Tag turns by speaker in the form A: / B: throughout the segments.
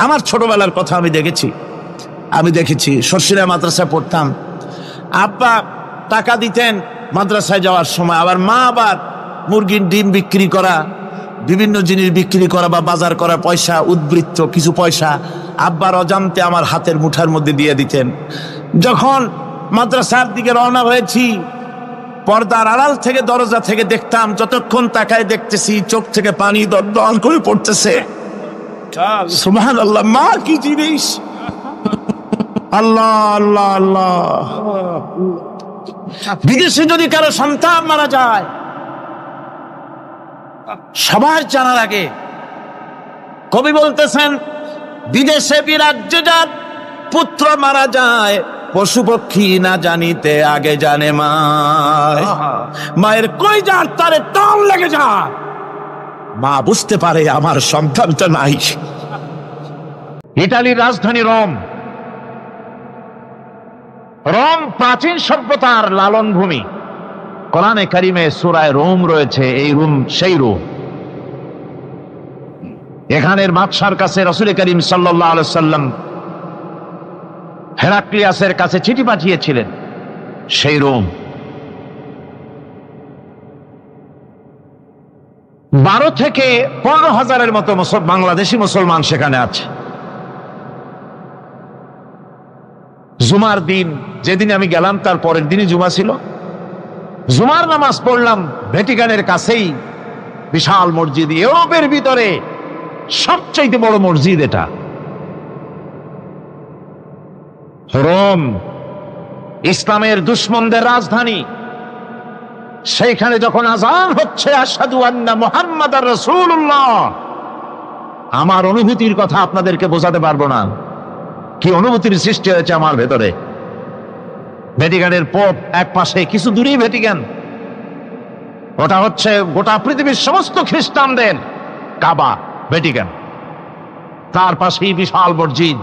A: আমার ছোটবেলার কথা আমি দেখেছি শর্ষিরা মাদ্রাসায় পড়তাম। আব্বা টাকা দিতেন মাদ্রাসায় যাওয়ার সময়, আবার মা আবার মুরগির ডিম বিক্রি করা, বিভিন্ন জিনিস বিক্রি করা বা বাজার করা পয়সা, উদ্বৃত্ত কিছু পয়সা আব্বার অজান্তে আমার হাতের মুঠার মধ্যে দিয়ে দিতেন। যখন মাদ্রাসার দিকে রওনা হয়েছি, পর্দার আড়াল থেকে দরজা থেকে দেখতাম, যতক্ষণ তাকায় দেখতেছি চোখ থেকে পানি দর করে পড়তেছে। সুবহানাল্লাহ, মা কি জিনিস! আল্লাহ আল্লাহ আল্লাহ। বিদেশে যদি কারো সন্তান মারা যায়, সবার জানার আগে কবি বলতেছেন, বিদেশে বিরাজ্যে যার পুত্র মারা যায়, পশু পক্ষী না জানিতে আগে জানে মায়। মায়ের কই যার তারে টান লেগে যায়, মা বুঝতে পারে আমার সন্তানটা নাই।
B: ইতালির রাজধানী রোম। রোম প্রাচীন সভ্যতার লালন ভূমি। কোরআনে কারিমে সূরায় রোম রয়েছে। এই রোম সেই রোম। এখানের বাদশার কাছে রাসূল করিম সাল্লাল্লাহু আলাইহি সাল্লাম হেরাক্লিয়াসের কাছে চিঠি পাঠিয়েছিলেন। সেই রোম 12 থেকে 15,000-এর মতো বাংলাদেশি মুসলমান সেখানে আছে। জুমার দিন, যেদিন আমি গেলাম তার পরের দিনই জুমা ছিল। জুমার নামাজ পড়লাম ভ্যাটিকানের কাছেই বিশাল মসজিদ, ইউরোপের ভিতরে সবচাইতে বড় মসজিদ এটা। রোম ইসলামের দুশমনদের রাজধানী। সেইখানে যখন আযান হচ্ছে আশহাদু আন্না মুহাম্মাদার রাসূলুল্লাহ, আমার অনুভূতির কথা আপনাদেরকে বোঝাতে পারবো না, কি অনুভূতির সৃষ্টি হয়েছে আমার ভেতরে। ভ্যাটিকানের পোপ এক পাশে, কিছু দূরেই ভ্যাটিকান। ওটা হচ্ছে গোটা পৃথিবীর সমস্ত খ্রিস্টানদের কাবা, ভ্যাটিকান। তার পাশেই বিশাল মসজিদ,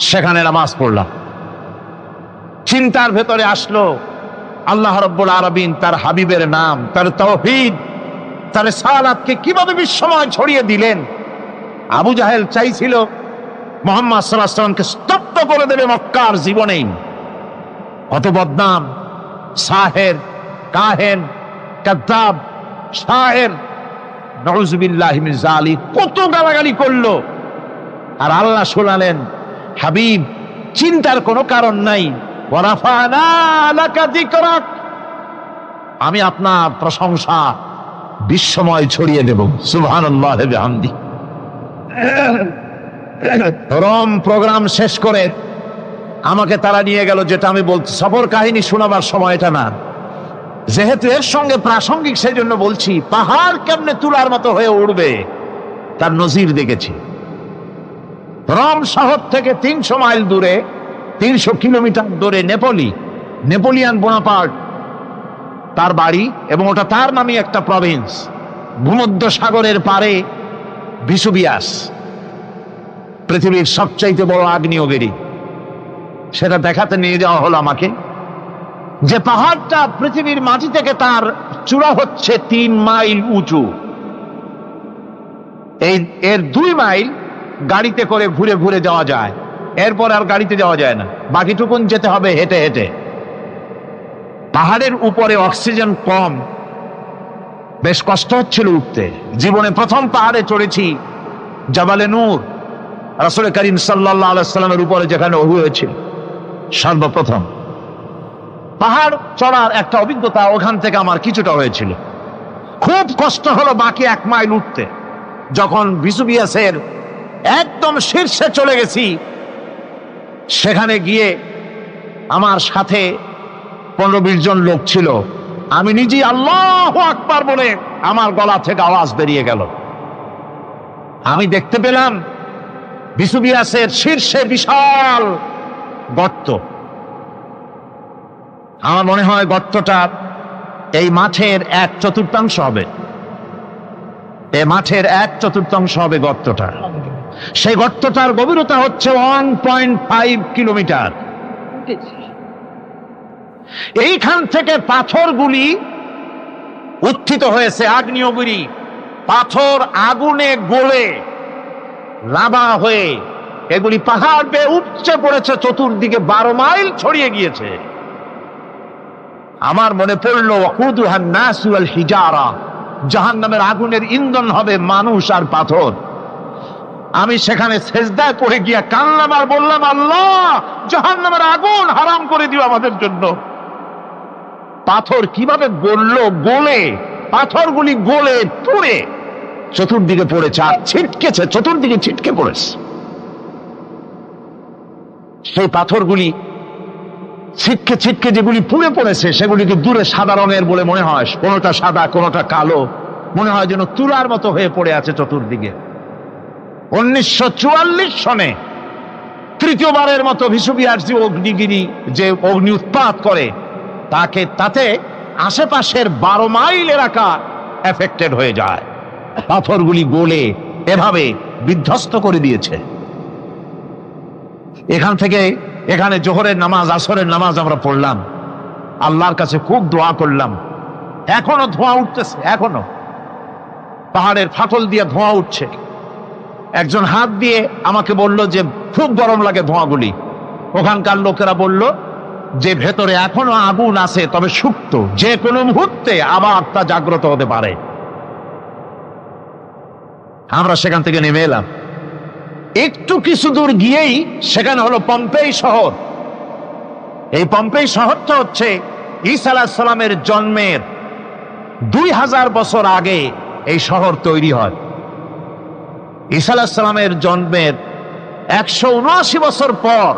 B: সেখানে নামাজ পড়লাম। চিন্তার ভেতরে আসলো আল্লাহ রাব্বুল আলামিন তার হাবিবের নাম, তার তাওহীদ, তার রিসালাতকে কিভাবে বিশ্বময় ছড়িয়ে দিলেন। আবু জাহেল চাইছিল মুহাম্মদ সাল্লাল্লাহু আলাইহি ওয়াসাল্লামকে স্তব্ধ করে দেবে মক্কার জীবনেই। কত বদনাম, সাহের, কাহেন, কাযযাব, শায়ের, নাউযুবিল্লাহি মিন যালিক, কত গালাগালি করলো। আর আল্লাহ শোনালেন, হাবিব চিন্তার কোনো কারণ নাই, ওয়া রাফা'না লাকা যিকরাক, আমি আপনার প্রশংসা বিশ্বময় ছড়িয়ে দেব। সুবহানাল্লাহি ওয়া বিহামদিহি। রোম প্রোগ্রাম শেষ করে আমাকে তারা নিয়ে গেল, যেটা আমি বলছি সফর কাহিনী শোনাবার সময় এটা না, যেহেতু এর সঙ্গে প্রাসঙ্গিক সেই জন্য বলছি। পাহাড় কেমনে তুলার মতো হয়ে উঠবে তার নজির দেখেছি। রোম শহর থেকে 300 মাইল দূরে, 300 কিলোমিটার দূরে নেপোলিয়ান বোনাপার্ট তার বাড়ি, এবং ওটা তার নামে একটা প্রভিন্স। ভূমধ্য সাগরের পারে ভিসুভিয়াস, পৃথিবীর সবচাইতে বড় আগ্নেয়গিরি। সেটা দেখাতে নিয়ে যাওয়া হলো আমাকে, যে পাহাড়টা পৃথিবীর মাটি থেকে তার চূড়া হচ্ছে 3 মাইল উঁচু। এর 2 মাইল গাড়িতে করে ঘুরে ঘুরে যাওয়া যায়, এরপর আর গাড়িতে যাওয়া যায় না, বাকিটুকুন যেতে হবে হেঁটে হেঁটে। পাহাড়ের উপরে অক্সিজেন কম, বেশ কষ্ট হচ্ছিল উঠতে। জীবনে প্রথম পাহাড়ে চড়েছি, জাবালে নূর, রাসূল করিম সাল্লাল্লাহু আলাইহি ওয়াসাল্লামের উপরে যেখানে ওহী হয়েছিল সর্বপ্রথম। পাহাড় চড়ার একটা অভিজ্ঞতা ওখান থেকে আমার কিছুটা হয়েছিল। খুব কষ্ট হলো বাকি 1 মাইল উঠতে। যখন ভিসুভিয়াসের একদম শীর্ষে চলে গেছি, সেখানে গিয়ে আমার সাথে 15-20 জন লোক ছিল। আমি নিজেই আল্লাহু আকবার বলে আমার গলা থেকে আওয়াজ বেরিয়ে গেল। আমি দেখতে পেলাম ভিসুভিয়াসের শীর্ষে বিশাল গর্ত। আমার মনে হয় গর্তটা এই মাঠের 1/4 হবে। এই মাঠের 1/4 হবে গর্তটা। সেই গর্তটার গভীরতা হচ্ছে 1.5 কিলোমিটার। এইখান থেকে পাথরগুলি উত্থিত হয়েছে, আগ্নেয়গিরি পাথর আগুনে গলে লাভা হয়ে এগুলি পাহাড় বেয়ে উপচে পড়েছে, চতুর্দিকে 12 মাইল ছড়িয়ে গিয়েছে। আমার মনে পড়ল ওয়াকুদুহান নাস ওয়াল হিজারা, জাহান্নামের আগুনের ইন্ধন হবে মানুষ আর পাথর। আমি সেখানে সেজদায় পড়ে গিয়া কান্নাম আর বললাম, আল্লাহ জাহান্নামের আগুন হারাম করে দিও আমাদের জন্য। পাথর কিভাবে গলে পাথরগুলি গলে পুড়ে চতুর্দিকে পড়েছে আর ছিটকেছে, চতুর্দিকে ছিটকে পড়েছে। সেই পাথরগুলি ছিটকে ছিটকে যেগুলি পুড়ে পড়েছে সেগুলিকে দূরে সাদা রঙের বলে মনে হয়, কোনোটা সাদা কোনোটা কালো, মনে হয় যেন তুলার মতো হয়ে পড়ে আছে চতুর্দিকে। 1944 সনে তৃতীয়বারের মতো ভিসুবিয়ার্সি অগ্নিগিরি যে অগ্নি উৎপাত করে তাতে আশেপাশের 12 মাইল এলাকা এফেক্টেড হয়ে যায়। পাথরগুলি গলে এভাবে বিধ্বস্ত করে দিয়েছে। এখান থেকে এখানে জোহরের নামাজ, আসরের নামাজ আমরা পড়লাম, আল্লাহর কাছে খুব দোয়া করলাম। এখনো ধোঁয়া উঠতেছে, এখনো পাহাড়ের ফাটল দিয়ে ধোঁয়া উঠছে। একজন হাত দিয়ে আমাকে বলল যে খুব গরম লাগে ধোঁয়াগুলি। ওখানকার লোকেরা বলল যে ভেতরে এখনো আগুন আছে, তবে সুপ্ত, যে কোনো মুহূর্তে আবার তা জাগ্রত হতে পারে। আমরা সেখান থেকে নেমে এলাম। একটু কিছু দূর গিয়েই সেখানে হলো পম্পেই শহর। এই পম্পেই শহরটা হচ্ছে ঈসা আলাইহিস সালামের জন্মের 2000 বছর আগে এই শহর তৈরি হয়। ঈসা আলাইহিস সালামের জন্মের 179 বছর পর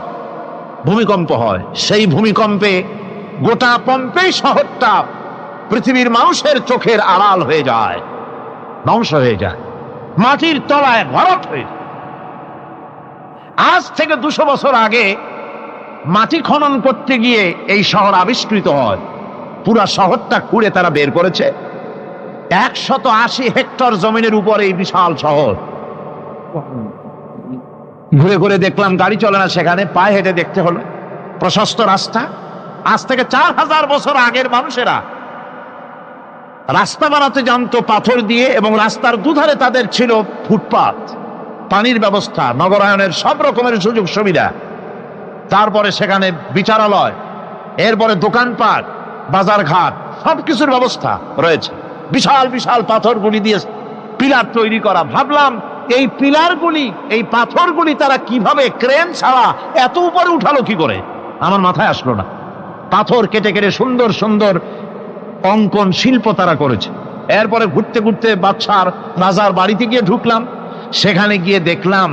B: ভূমিকম্প হয়। সেই ভূমিকম্পে গোটা পম্পেই শহরটা পৃথিবীর মানুষের চোখের আড়াল হয়ে যায়, ধ্বংস হয়ে যায়, মাটির তলায় ভরাট হয়ে যায়। আজ থেকে 200 বছর আগে মাটি খনন করতে গিয়ে এই শহর আবিষ্কৃত হয়। পুরা শহরটা খুঁড়ে তারা বের করেছে। 180 হেক্টর জমিনের উপর এই বিশাল শহর। ঘুরে ঘুরে দেখলাম, গাড়ি চলে না সেখানে, পায়ে হেঁটে দেখতে হলো। প্রশস্ত রাস্তা। আজ থেকে 4000 বছর আগের মানুষেরা রাস্তা বানাতে জানতো পাথর দিয়ে, এবং রাস্তার দুধারে তাদের ছিল ফুটপাত, পানির ব্যবস্থা, নগরায়নের সব রকমের সুযোগ সুবিধা। তারপরে সেখানে বিচারালয়, এরপরে দোকানপাট, বাজারঘাট, সবকিছুর ব্যবস্থা রয়েছে। বিশাল বিশাল পাথরগুলি দিয়ে পিলার তৈরি করা। ভাবলাম এই পিলারগুলি, এই পাথরগুলি তারা কিভাবে ক্রেন ছাড়া এত উপরে উঠালো কি করে, আমার মাথায় আসলো না। পাথর কেটে কেটে সুন্দর সুন্দর অঙ্কন শিল্প তারা করেছে। এরপরে ঘুরতে ঘুরতে বাদশার রাজার বাড়িতে গিয়ে ঢুকলাম। সেখানে গিয়ে দেখলাম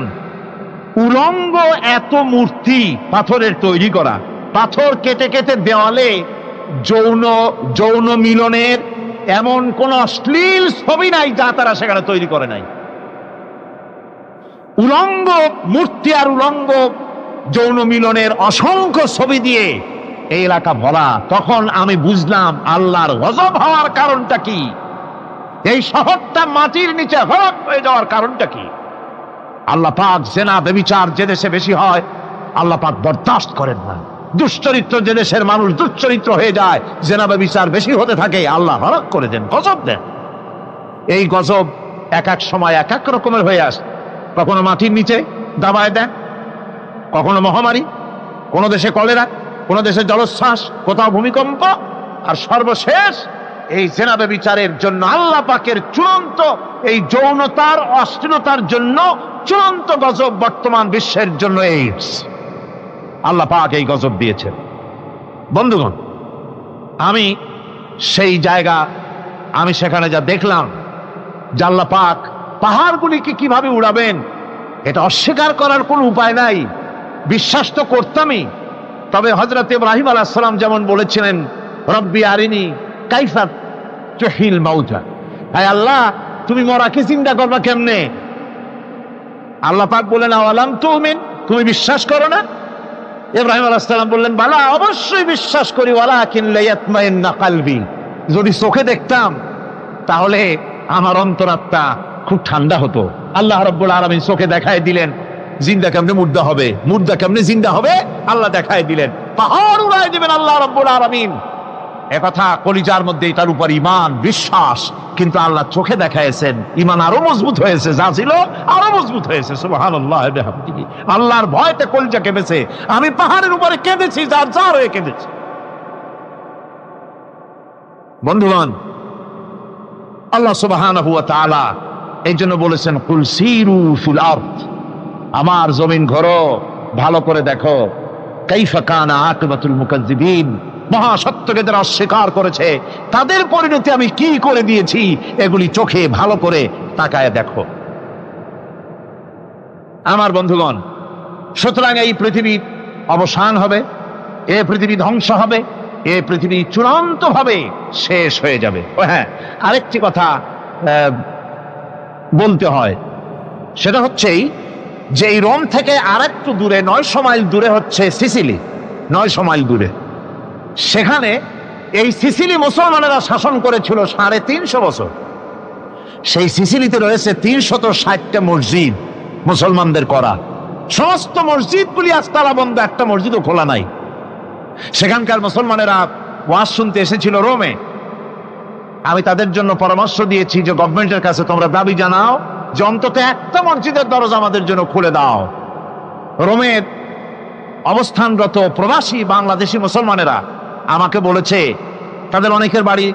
B: উলঙ্গ এত মূর্তি পাথরের তৈরি করা। পাথর কেটে কেটে দেওয়ালে যৌন মিলনের এমন কোন অশ্লীল ছবি নাই যা তারা সেখানে তৈরি করে নাই। উলঙ্গ মূর্তি আর উলঙ্গ যৌন মিলনের অসংখ্য ছবি দিয়ে এই এলাকা ভরা। তখন আমি বুঝলাম আল্লাহর গজব হওয়ার কারণটা কি, এই শহরটা মাটির নিচে হরপ হয়ে যাওয়ার কারণটা কি। আল্লাহ পাক জেনা ব্যভিচার যে দেশে বেশি হয় আল্লাহ পাক বরদাস্ত করেন না। দুশ্চরিত্র যে দেশের মানুষ দুশ্চরিত্র হয়ে যায়, জেনা ব্যভিচার বেশি হতে থাকে, আল্লাহ হরক করে দেন, গজব দেন। এই গজব এক এক সময় এক এক রকমের হয়ে আসে। কখনো মাটির নিচে দাবায় দেন, কখনো মহামারী, কোন দেশে কলেরা, কোন দেশে জলোচ্ছ্বাস, কোথাও ভূমিকম্প, আর সর্বশেষ এই জেনা ব্যভিচারের জন্য আল্লাহ পাকের চূড়ান্ত, এই যৌনতার অশ্লীলতার জন্য চূড়ান্ত গজব বর্তমান বিশ্বের জন্য এইডস। আল্লাহ পাক এই গজব দিয়েছেন। বন্ধুগণ, আমি সেই জায়গা, আমি সেখানে যা দেখলাম যে আল্লাহ পাক পাহাড়গুলিকে কিভাবে উড়াবেন, এটা অস্বীকার করার কোনো উপায় নাই। বিশ্বাস তো করতামই, তবে হযরত ইব্রাহিম আলাইহিস সালাম যেমন বলেছিলেন, রব্বি আরিনি কাইফা তুহিল মাউতা, হে আল্লাহ তুমি মরাকে জিন্দা করবা কেমনে? আল্লাহ পাক বললেন, আওয়ালাম তুমিন, তুমি বিশ্বাস করো না? ইব্রাহিম আলাইহিস সালাম বললেন, বালা, অবশ্যই বিশ্বাস করি, ওয়ালাকিন লিয়াতমাইন্না কলবি, যদি চোখে দেখতাম তাহলে আমার অন্তরাত্মা খুব ঠান্ডা হতো। আল্লাহ রাব্বুল আলামিন চোখে দেখায় দিলেন জিন্দা কেমনে মুর্দা হবে, মুর্দা কেমনে জিন্দা হবে, আল্লাহ দেখায় দিলেন। পাহাড় উড়ায় দিবেন আল্লাহ রাব্বুল আলামিন। একথা কলিজার মধ্যে এটার উপর ঈমান বিশ্বাস, কিন্তু আল্লাহ চোখে দেখাইছেন, ঈমান আরো মজবুত হয়েছে, যা ছিল আরো মজবুত হয়েছে। সুবহানাল্লাহ বিহামদিহি। আল্লাহর ভয়তে কলিজা কেঁদেছে। আমি পাহাড়ের উপরে কেঁদেছি, যার যার হয়ে কেঁদেছি। বন্ধুগণ, আল্লাহ সুবহানাহু ওয়া তাআলা এই জন্য বলেছেন, কুল সিরু ফিল আরদ, আমার জমিন ঘোরো, ভালো করে দেখো, কাইফা কানা আকিবাতুল মুকাজ্জিবিন, মহাসত্যকে যারা অস্বীকার করেছে তাদের পরিণতি আমি কি করে দিয়েছি, এগুলি চোখে ভালো করে তাকায় দেখো। আমার বন্ধুগণ, সুতরাং এই পৃথিবীর অবসান হবে, এই পৃথিবী ধ্বংস হবে, এই পৃথিবী চূড়ান্ত ভাবে শেষ হয়ে যাবে। ও হ্যাঁ, আরেকটি কথা বলতে হয়, সেটা হচ্ছেই যে এই রোম থেকে আরেকটু দূরে 900 মাইল দূরে হচ্ছে সিসিলি। 900 মাইল দূরে, সেখানে এই সিসিলি মুসলমানেরা শাসন করেছিল 350 বছর। সেই সিসিলিতে রয়েছে 360টা মসজিদ মুসলমানদের করা। সমস্ত মসজিদগুলি আজ তালা বন্ধ, একটা মসজিদও খোলা নাই। সেখানকার মুসলমানেরা ওয়াজ শুনতে এসেছিল রোমে। আমি তাদের জন্য পরামর্শ দিয়েছি যে গভর্নমেন্টের কাছে তোমরা দাবি জানাও যে অন্তত একটা মসজিদের দরজা আমাদের জন্য খুলে দাও। রোমের অবস্থানরত প্রবাসী বাংলাদেশি মুসলমানেরা আমাকে বলেছে, তাদের অনেকের বাড়ি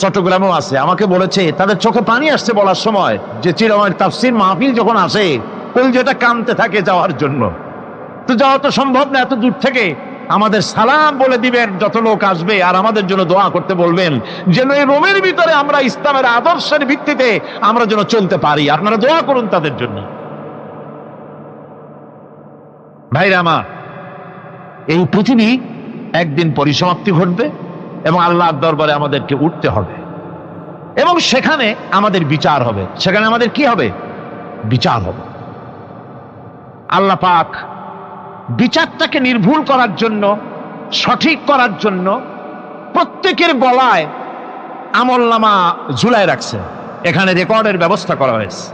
B: চট্টগ্রামেও আছে, আমাকে বলেছে তাদের চোখে পানি আসছে বলার সময় যে চিরমের তাফসীর মাহফিল যখন আসে কলিজাটা কাঁদতে থাকে যাওয়ার জন্য। তো যাওয়া তো সম্ভব না, এত দূর থেকে আমাদের সালাম বলে দিবেন যত লোক আসবে, আর আমাদের জন্য দোয়া করতে বলবেন যেন এই রোমের ভিতরে আমরা ইসলামের আদর্শের ভিত্তিতে আমরা যেন চলতে পারি। আপনারা দোয়া করুন তাদের জন্য। ভাইরা আমার, এই পৃথিবী একদিন পরিসমাপ্তি ঘটবে এবং আল্লাহর দরবারে আমাদেরকে উঠতে হবে এবং সেখানে আমাদের বিচার হবে। সেখানে আমাদের কি হবে? বিচার হবে। আল্লাহ পাক বিচারটাকে নির্ভুল করার জন্য, সঠিক করার জন্য প্রত্যেকের গলায় আমলনামা ঝুলায় রাখছে। এখানে রেকর্ডের ব্যবস্থা করা হয়েছে।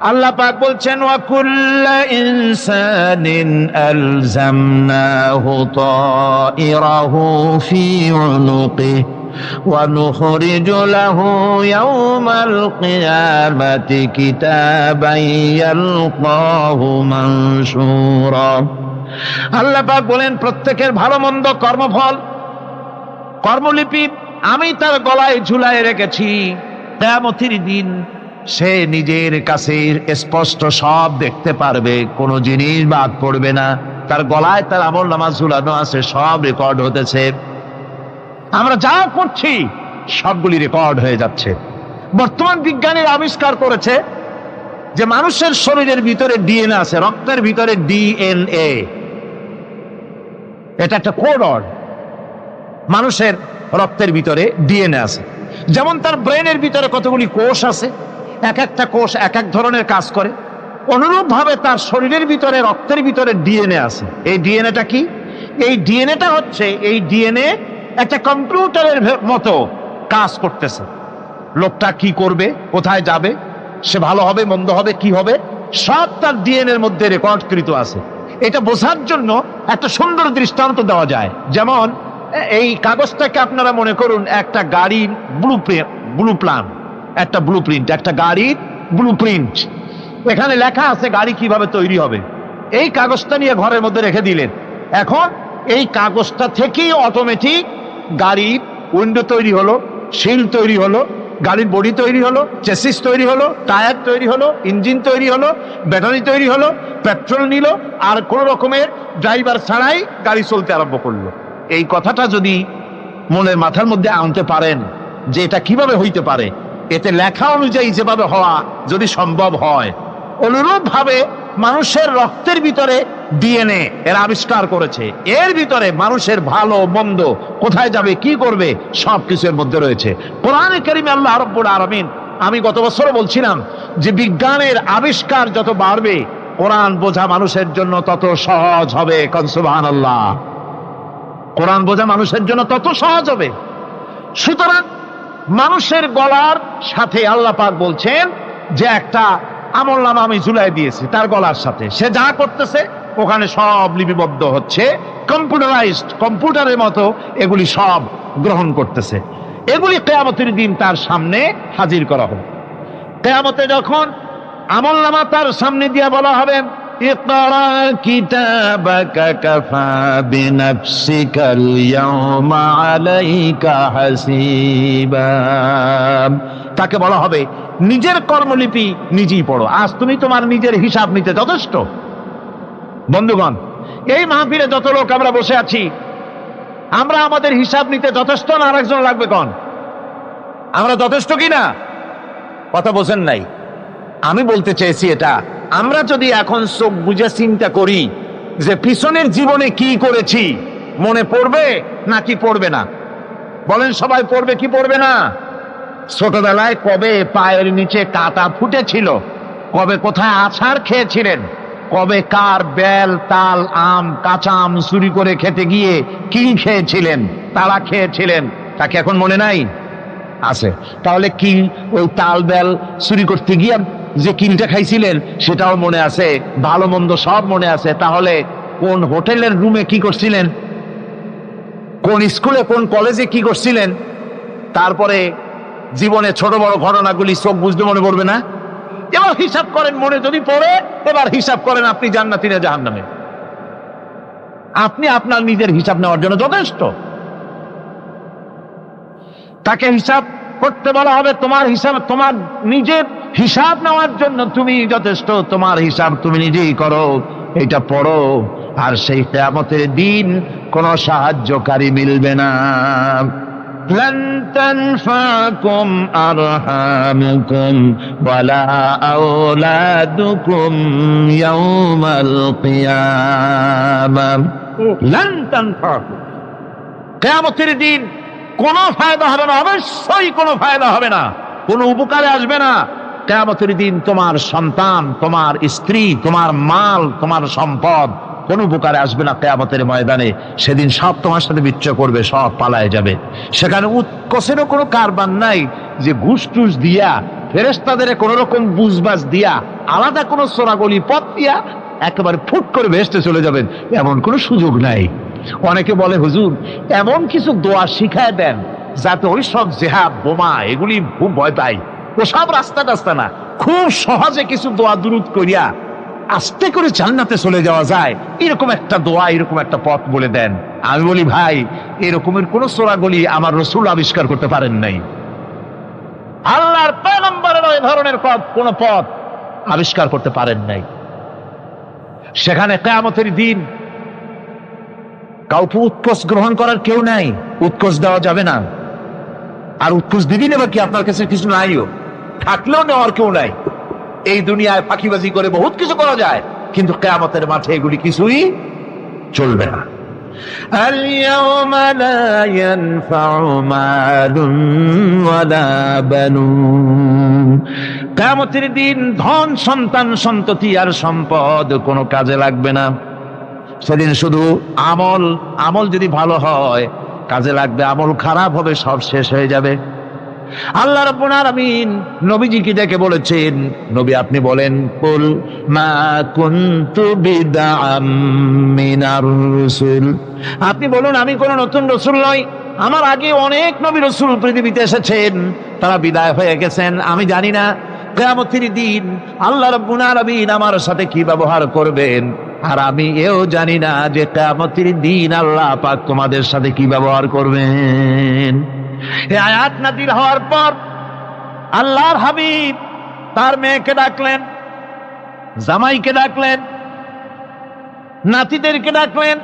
B: আল্লাহ পাক বলছেন, ওয়া কুল্লা ইনসানিন আলজামনাহু তাইরাহু ফি উনুকিহি ওয়া নুখরিজু লাহু ইয়াওমাল কিয়ামাতি কিতাবান ইয়ালকাহু মানশুরা। আল্লাহ পাক বলেন, প্রত্যেকের ভালো মন্দ কর্মফল, কর্মলিপি আমি তার গলায় ঝুলায় রেখেছি। কিয়ামতের দিন সে নিজের কাছে স্পষ্ট সব দেখতে পারবে, কোনো জিনিস বাদ পড়বে না। তার গলায় তার আমলনামা ঝুলানো আছে, সব রেকর্ড হতেছে। আমরা যা করছি সবগুলি রেকর্ড হয়ে যাচ্ছে। বর্তমান বিজ্ঞানীর আবিষ্কার করেছে যে মানুষের শরীরের ভিতরে ডিএনএ আছে, রক্তের ভিতরে ডিএনএ, এটা একটা কোড। মানুষের রক্তের ভিতরে ডিএনএ আছে। যেমন তার ব্রেনের ভিতরে কতগুলি কোষ আছে, এক একটা কোষ এক এক ধরনের কাজ করে, অনুরূপ ভাবে তার শরীরের ভিতরে রক্তের ভিতরে ডিএনএ আছে। এই ডিএনএটা কি? এই ডিএনএটা হচ্ছে, এই ডিএনএ একটা কম্পিউটারের মতো কাজ করতেছে। লোকটা কি করবে, কোথায় যাবে, সে ভালো হবে মন্দ হবে কি হবে, সব তার ডিএনএ এর মধ্যে রেকর্ডকৃত আছে। এটা বোঝার জন্য একটা সুন্দর দৃষ্টান্ত দেওয়া যায়। যেমন এই কাগজটাকে আপনারা মনে করুন একটা গাড়ির একটা ব্লুপ্রিন্ট, একটা গাড়ির ব্লুপ্রিন্ট। এখানে লেখা আছে গাড়ি কিভাবে তৈরি হবে। এই কাগজটা নিয়ে ঘরের মধ্যে রেখে দিলেন। এখন এই কাগজটা থেকেই অটোমেটিক গাড়ির উইন্ডো তৈরি হলো, শিল তৈরি হলো, গাড়ির বডি তৈরি হলো, চেসিস তৈরি হলো, টায়ার তৈরি হলো, ইঞ্জিন তৈরি হলো, ব্যাটারি তৈরি হলো, পেট্রোল নিল, আর কোন রকমের ড্রাইভার ছাড়াই গাড়ি চলতে আরম্ভ করলো। এই কথাটা যদি মনের মাথার মধ্যে আনতে পারেন যে এটা কিভাবে হইতে পারে, এতে লেখা অনুযায়ী যেভাবে হওয়া যদি সম্ভব হয়, অনুরূপ ভাবে মানুষের রক্তের ভিতরে ডিএনএ এর আবিষ্কার করেছে। এর ভিতরে মানুষের ভালো মন্দ, কোথায় যাবে কি করবে, সবকিছু এর মধ্যে রয়েছে। কোরআনে কারীমে আল্লাহ রাব্বুল আলামিন, আমি গত বছরও বলছিলাম যে বিজ্ঞানের আবিষ্কার যত বাড়বে কোরআন বোঝা মানুষের জন্য তত সহজ হবে। সুবহানাল্লাহ। কোরআন বোঝা মানুষের জন্য তত সহজ হবে। সুতরাং মানুষের গলার সাথে আল্লাহ পাক বলছেন যে একটা আমলনামা আমি ঝুলাই দিয়েছি তার গলার সাথে। সে যা করতেছে ওখানে সব লিপিবদ্ধ হচ্ছে, কম্পিউটারাইজড, কম্পিউটারের মতো এগুলি সব গ্রহণ করতেছে। এগুলি কিয়ামতের দিন তার সামনে হাজির করা হবে। কিয়ামতে যখন আমলনামা তার সামনে দিয়ে বলা হবে, ইকরা কিতাবাকা কাফা বিনাফসিকাল ইয়াওমা আলাইকা হাসিবা, তাকে বলা হবে নিজের কর্মলিপি নিজেই পড়ো, আজ তুমি তোমার নিজের হিসাব নিতে যথেষ্ট। বন্ধুগণ, এই মাহফিলে যত লোক আমরা বসে আছি, আমরা আমাদের হিসাব নিতে যথেষ্ট না আরেকজন লাগবে? কোন আমরা যথেষ্ট কিনা? কথা বোঝেন নাই। আমি বলতে চেয়েছি এটা, আমরা যদি এখন চোখ বুঝে চিন্তা করি যে পিছনের জীবনে কি করেছি, মনে পড়বে নাকি পড়বে না? বলেন, সবাই পড়বে কি পড়বে না? ছোটবেলায় কবে পায়ের নিচে কাটা ফুটেছিল, কবে কোথায় আছাড় খেয়েছিলেন, কবে কার বেল, তাল, আম, কাঁচা আম চুরি করে খেতে গিয়ে কি খেয়েছিলেন, তারা খেয়েছিলেন, তাকে এখন মনে নাই? আছে। তাহলে কি ওই তাল বেল চুরি করতে গিয়ে যে কিনটা খাইছিলেন সেটাও মনে আছে, ভালো মন্দ সব মনে আছে। তাহলে কোন হোটেলের রুমে কি করছিলেন, কোন স্কুলে কোন কলেজে কি করছিলেন, তারপরে জীবনে ছোট বড় ঘটনাগুলি চোখ বুঝতে মনে পড়বে না? এবার হিসাব করেন, মনে যদি পড়ে এবার হিসাব করেন আপনি জান্নাতি না জাহান্নামে। আপনি আপনার নিজের হিসাব নেওয়ার জন্য যথেষ্ট। তাকে হিসাব করতে বলা হবে, তোমার হিসাব, তোমার নিজের হিসাব নেওয়ার জন্য তুমি যথেষ্ট, তোমার হিসাব তুমি নিজেই করো, এটা পড়ো। আর সেই কিয়ামতের দিন কোনো সাহায্যকারী মিলবে না। لن تنفعكم أرحامكم ولا أولادكم يوم القيامة لن تنفعكم। কিয়ামতের দিন কোনো ফায়দা হবে না, অবশ্যই কোনো ফায়দা হবে না, কোনো উপকারে আসবে না। কিয়ামতের দিন তোমার সন্তান, তোমার স্ত্রী, তোমার মাল, তোমার সম্পদ কোন উপকারে আসবে না। কিয়ামতের ময়দানে সেদিন সব তোমার সাথে বিচ্ছেদ করবে, সব পালায় যাবে। সেখানে উৎকোষেরও কোনো কারবার নাই যে ঘুষ টুস দিয়া, ফেরেশতাদের কোন রকম বুঝবাজ দিয়া, আলাদা কোনো চোরাগলি পথ দিয়া একেবারে ফুট করে ভেস্তে চলে যাবেন, এমন কোনো সুযোগ নাই। অনেকে বলে, হুজুর এমন কিছু দোয়া শিখায় দেন যাতে ওই সব জেহাদ, বোমা এগুলি খুব ভয় পাই, ওসব রাস্তা টাস্তা না, খুব সহজে কিছু দোয়া দুরূদ করিয়া আস্তে করে জান্নাতে চলে যাওয়া যায়, এরকম একটা দোয়া, এরকম একটা পথ বলে দেন। আমি বলি, ভাই এরকমের কোন চোরাগলি আমার রাসূল আবিষ্কার করতে পারেন নাই। আল্লাহর পয়গম্বরের ওই ধরনের কোন পথ আবিষ্কার করতে পারেন নাই। সেখানে কিয়ামতের দিন কাউকে উৎকোষ গ্রহণ করার কেউ নাই, উৎকোষ দেওয়া যাবে না। আর উৎকোষ দিবি নেবা কি? আপনার কাছে কিছু নাইও, থাকলেও নেওয়ার কেউ নাই। এই দুনিয়ায় ফাঁকিবাজি করে বহুত কিছু করা যায়, কিন্তু কিয়ামতের মাঠে এগুলি কিছুই চলবে না। اليوم لا ينفع مال ولا بنون। কিয়ামতের দিন ধন, সন্তান, সন্ততি আর সম্পদ কোনো কাজে লাগবে না। সেদিন শুধু আমল, আমল যদি ভালো হয় কাজে লাগবে, আমল খারাপ হবে সব শেষ হয়ে যাবে। আল্লাহ রাব্বুল আলামিন নবীজিকে ডেকে বলেছেন, নবী আপনি বলেন, কুল মা কুনতু বিদআম মিনার রাসূল, আপনি বলুন আমি কোন নতুন রাসূল নই, আমার আগে অনেক নবী রাসূল পৃথিবীতে এসেছেন, তারা বিদায় হয়ে গেছেন। আমি জানি না কিয়ামতের দিন আল্লাহ রাব্বুল আলামিন আমার সাথে কি ব্যবহার করবেন, আর আমি এও জানি না যে কিয়ামতের দিন আল্লাহ পাক তোমাদের সাথে কি ব্যবহার করবেন। এই আয়াত নাযিল হওয়ার পর আল্লাহর হাবিব তার মেয়েকে ডাকলেন, জামাইকে ডাকলেন, নাতিদেরকে ডাকলেন,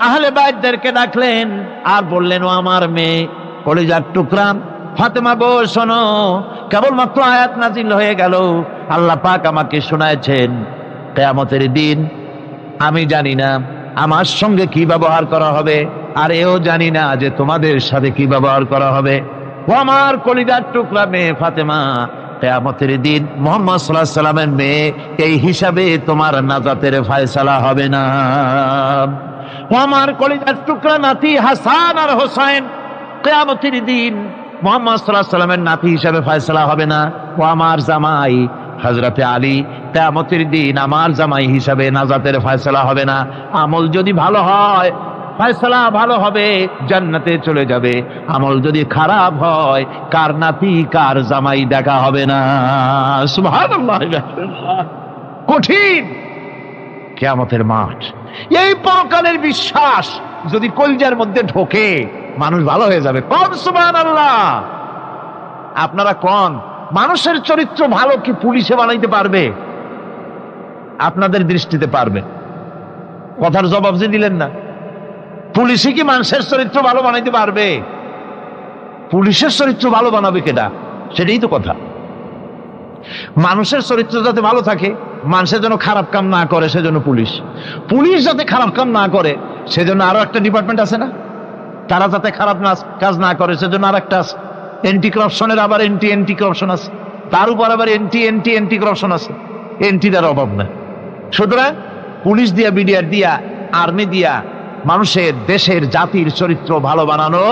B: আহলে বাইতদেরকে ডাকলেন, আর বললেন, ও আমার মেয়ে, কলিজার টুকরা ফাতেমা গো শোনো, কেবলমাত্র আয়াত নাযিল হয়ে গেল, আল্লাহ পাক আমাকে শোনায়ছেন কিয়ামতের দিন আমি জানি না আমার সঙ্গে কি ব্যবহার করা হবে, আর এও জানি না যে তোমাদের সাথে কি ব্যবহার করা হবে। ও আমার কলিজার টুকরা মেয়ে ফাতেমা, কিয়ামতের দিন মুহাম্মদ সাল্লাল্লাহু আলাইহি ওয়াসাল্লামের মেয়ে, এই হিসাবে তোমার নাজাতের ফয়সালা হবে না। ও আমার কলিজার টুকরা নাতি হাসান আর হোসেন, কিয়ামতের দিন মুহাম্মদ সাল্লাল্লাহু আলাইহি ওয়াসাল্লামের নাতি হিসাবে ফয়সালা হবে না। ও আমার জামাই হযরতে আলী, কিয়ামতের দিন আমার জামাই হিসাবে নাজাতের ফয়সালা হবে না। আমল যদি ভালো হয় ফয়সালা ভালো হবে, জান্নাতে চলে যাবে। আমল যদি খারাপ হয় কার নাতি কার জামাই দেখা হবে না। সুবহানাল্লাহ। কঠিন কিয়ামতের মাঠ। এই পরকালের বিশ্বাস যদি কলজার মধ্যে ঢোকে মানুষ ভালো হয়ে যাবে। কোন সুবহানাল্লাহ। আপনারা কোন মানুষের চরিত্র ভালো কি পুলিশে বানাইতে পারবে? আপনাদের দৃষ্টিতে পারবে? কথার জবাব যে দিলেন না। পুলিশে কি মানুষের চরিত্র ভালো বানাইতে পারবে? পুলিশের চরিত্র ভালো বানাবে কেডা? সেটাই তো কথা। মানুষের চরিত্র যাতে ভালো থাকে, মানুষের জন্য খারাপ কাম না করে সেজন্য পুলিশ। পুলিশ যাতে খারাপ কাম না করে সেজন্য আরো একটা ডিপার্টমেন্ট আছে না? তারা যাতে খারাপ কাজ না করে সেজন্য আর একটা আছে। এন্টি করাপশনের আবার এন্টি করাপশন আছে, তার উপর আবার এন্টি করাপশন আছে। এন্টিটার অভাব না। সুতরাং পুলিশ দিয়া, বিডিআর দিয়া, আর্মি দিয়া মানুষের, দেশের, জাতির চরিত্র ভালো বানানো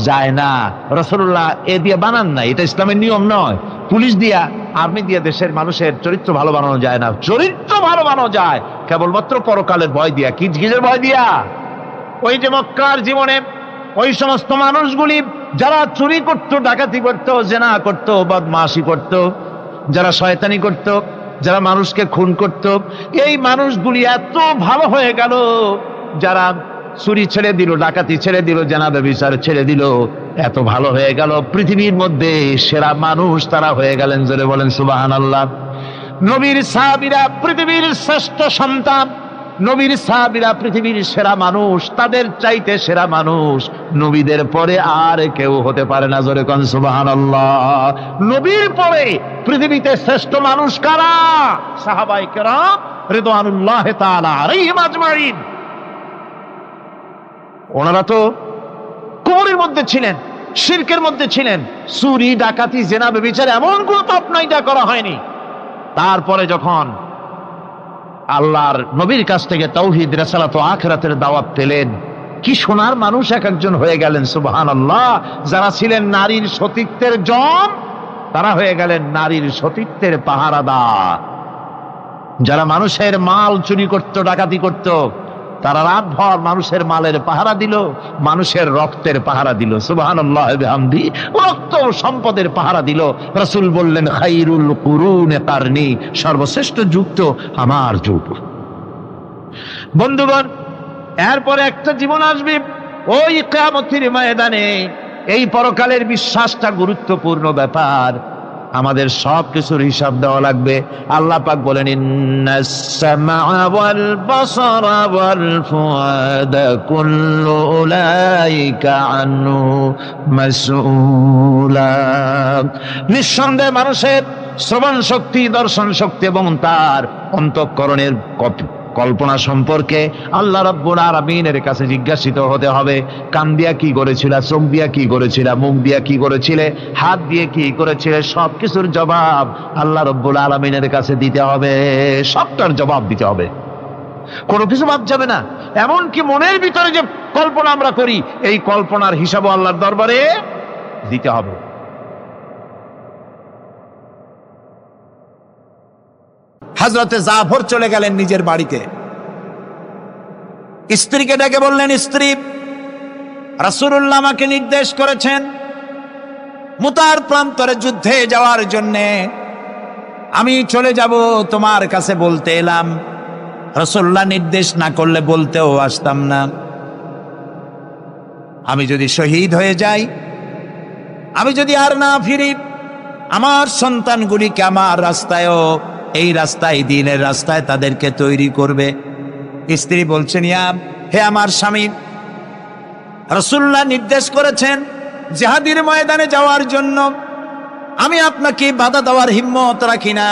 B: যায় না। রাসূলুল্লাহ এ দিয়ে বানান না, এটা ইসলামের নিয়ম নয়। পুলিশ দিয়া, আর্মি দিয়া দেশের মানুষের চরিত্র ভালো বানানো যায় না। চরিত্র ভালো বানানো যায় কেবলমাত্র পরকালের ভয় দিয়া। কিসের ভয় দিয়া? ওই যে মক্কার জীবনে ওই সমস্ত মানুষগুলি যারা চুরি করত, ডাকাতি করত, জেনা করত, বদমাশি করত, যারা শয়তানি করত, যারা মানুষকে খুন করত, এই মানুষগুলি এত ভালো হয়ে গেল, যারা চুরি ছেড়ে দিল, ডাকাতি ছেড়ে দিল, জেনা ব্যভিচার ছেড়ে দিল, এত ভালো হয়ে গেল, পৃথিবীর মধ্যে সেরা মানুষ তারা হয়ে গেলেন। জোরে বলেন সুবহানাল্লাহ। নবীর সাহাবীরা পৃথিবীর শ্রেষ্ঠ সন্তান, নবীর সাহাবীরা পৃথিবীর সেরা মানুষ, তাদের চাইতে সেরা মানুষ নবীদের পরে আর কেউ হতে পারে না। জোরে কোন সুবহানাল্লাহ। নবীর পরে পৃথিবীতে শ্রেষ্ঠ মানুষ কারা? সাহাবায়ে কেরাম রিদওয়ানুল্লাহি তাআলা আলাইহিম আজমাইন। ওনারা তো কুফরের মধ্যে ছিলেন, শিরকের মধ্যে ছিলেন, চুরি, ডাকাতি, জেনা, ব্যভিচার এমন কোন পাপ নাই যা করা হয়নি। তারপরে যখন আল্লাহর নবীর কাছ থেকে তাওহীদ, রিসালাত ও আখিরাতের দাওয়াত পেলেন, কি সোনার মানুষ এক একজন হয়ে গেলেন। সুবহানাল্লাহ। যারা ছিলেন নারীর সতীত্বের জম, তারা হয়ে গেলেন নারীর সতীত্বের পাহারাদার। যারা মানুষের মাল চুরি করত, ডাকাতি করত, তারা রাতভর মানুষের মালের পাহারা দিল, মানুষের রক্তের পাহারা দিল। সুবহানাল্লাহ বিহামদি। রক্ত সম্পদের পাহারা দিল। রাসূল বললেন খায়রুল কুরুনে কারনি, সর্বশ্রেষ্ঠ যুগ তো আমার যুগ। বন্ধুগণ, এরপরে একটা জীবন আসবে ওই কিয়ামতের ময়দানে। এই পরকালের বিশ্বাসটা গুরুত্বপূর্ণ ব্যাপার। আমাদের সব কিছুর হিসাব দেওয়া লাগবে। আল্লাহ পাক বলেন ইন্নাস সামআ ওয়াল বাসারা ওয়াল ফুআদা কুল্লু উলাইকা আনহু মাসউলা। নিঃসন্দেহে মানুষের শ্রবণ শক্তি, দর্শন শক্তি এবং তার অন্তঃকরণের কল্পনা সম্পর্কে আল্লাহ রাব্বুল আলামিনের কাছে জিজ্ঞাসিত হতে হবে। কান দিয়া কি করেছিল, চোখ দিয়া কি করেছিল, মুখ দিয়া কি করেছিলে, হাত দিয়ে কি করেছিলে, সবকিছুর জবাব আল্লাহ রাব্বুল আলামিনের কাছে দিতে হবে। সবটার জবাব দিতে হবে, কোনো কিছু বাদ যাবে না। এমনকি মনের ভিতরে যে কল্পনা আমরা করি, এই কল্পনার হিসাবও আল্লাহর দরবারে দিতে হবে।
A: হযরতে জাফর চলে গেলেন নিজের বাড়িতে। স্ত্রীকে ডেকে বললেন, স্ত্রী, রাসূলুল্লাহ আমাকে নির্দেশ করেছেন মুতার প্রান্তরে যুদ্ধে যাওয়ার জন্যে। আমি চলে যাব, তোমার কাছে বলতে এলাম। রাসূলুল্লাহ নির্দেশ না করলে বলতেও আসতাম না। আমি যদি শহীদ হয়ে যাই, আমি যদি আর না ফিরি, আমার সন্তানগুলিকে আমার রাস্তায়ও, এই রাস্তায়, দ্বীনের রাস্তায় তাদেরকে তৈরি করবে। স্ত্রী বলছেন, হে আমার স্বামী, রাসূলুল্লাহ নির্দেশ করেছেন জিহাদের ময়দানে যাওয়ার জন্য। আমি আপনাকে বাধা দেওয়ার হিম্মত রাখি না,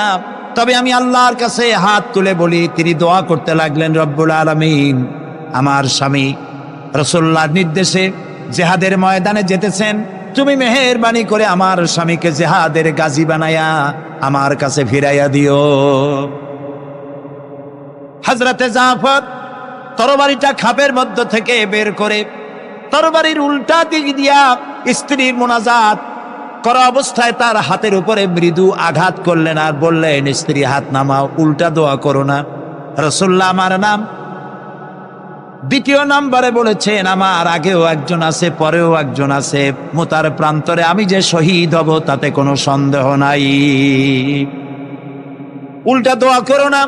A: তবে আমি আল্লাহর কাছে হাত তুলে বলি। তিনি দোয়া করতে লাগলেন, রব্বুল আলামিন, আমার স্বামী রাসূলুল্লাহর নির্দেশে জিহাদের ময়দানে যেতেছেন, তুমি মেহেরবানি করে আমার স্বামীকে জিহাদের গাজী বানায়া আমার কাছে ফিরাইয়া দিও। হযরতে জাফর তরবারিটা খাপের মধ্য থেকে বের করে তরবারির উল্টা দিক দিয়া স্ত্রীর মুনাজাত করা অবস্থায় তার হাতের উপরে মৃদু আঘাত করলেন আর বললেন, স্ত্রী হাত নামাও, উল্টা দোয়া করো না। রাসূলুল্লাহ আমার নাম দ্বিতীয় নম্বরে বলেছেন, আমার আগেও একজন আছে, পরেও একজন আছে, মুতার প্রান্তরে আমি যে শহীদ হব তাতে কোনো সন্দেহ নাই। উল্টা দোয়া করো না,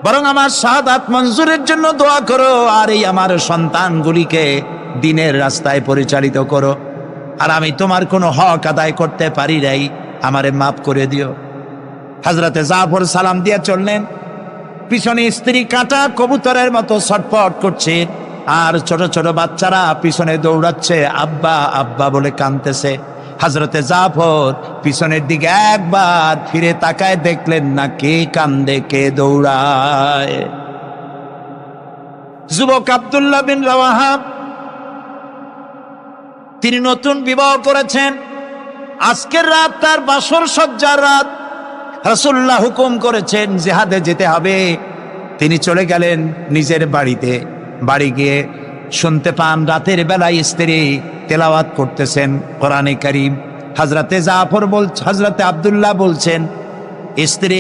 A: বরং আমার শাহাদাত মঞ্জুরের জন্য দোয়া করো, আর এই আমার সন্তানগুলিকে দ্বীনের রাস্তায় পরিচালিত করো। আর আমি তোমার কোনো হক আদায় করতে পারি নাই, আমারে মাফ করে দিও। হযরতে জাফর সালাম দিয়ে চললেন, পিছনে স্ত্রী কাঁটা কবুতরের মতো ছটফট করছে, আর ছোট ছোট বাচ্চারা পিছনে দৌড়াচ্ছে, আব্বা আব্বা বলে কাঁদতেছে। হযরতে জাফর পিছনের দিকে একবার ফিরে তাকায়, দেখলেন না কে কান্দে কে দৌড়ায়। যুবক আব্দুল্লাহ বিন রাওয়াহা, তিনি নতুন বিবাহ করেছেন, আজকের রাত তার বাসর সজ্জার রাত। রাসূলুল্লাহ হুকুম করেছেন জিহাদে যেতে হবে। তিনি চলে গেলেন নিজের বাড়িতে। বাড়ি গিয়ে শুনতে পান রাতের বেলায় স্ত্রী তেলাওয়াত করতেছেন কোরআনে কারীম। হযরতে আব্দুল্লাহ বলছেন, স্ত্রী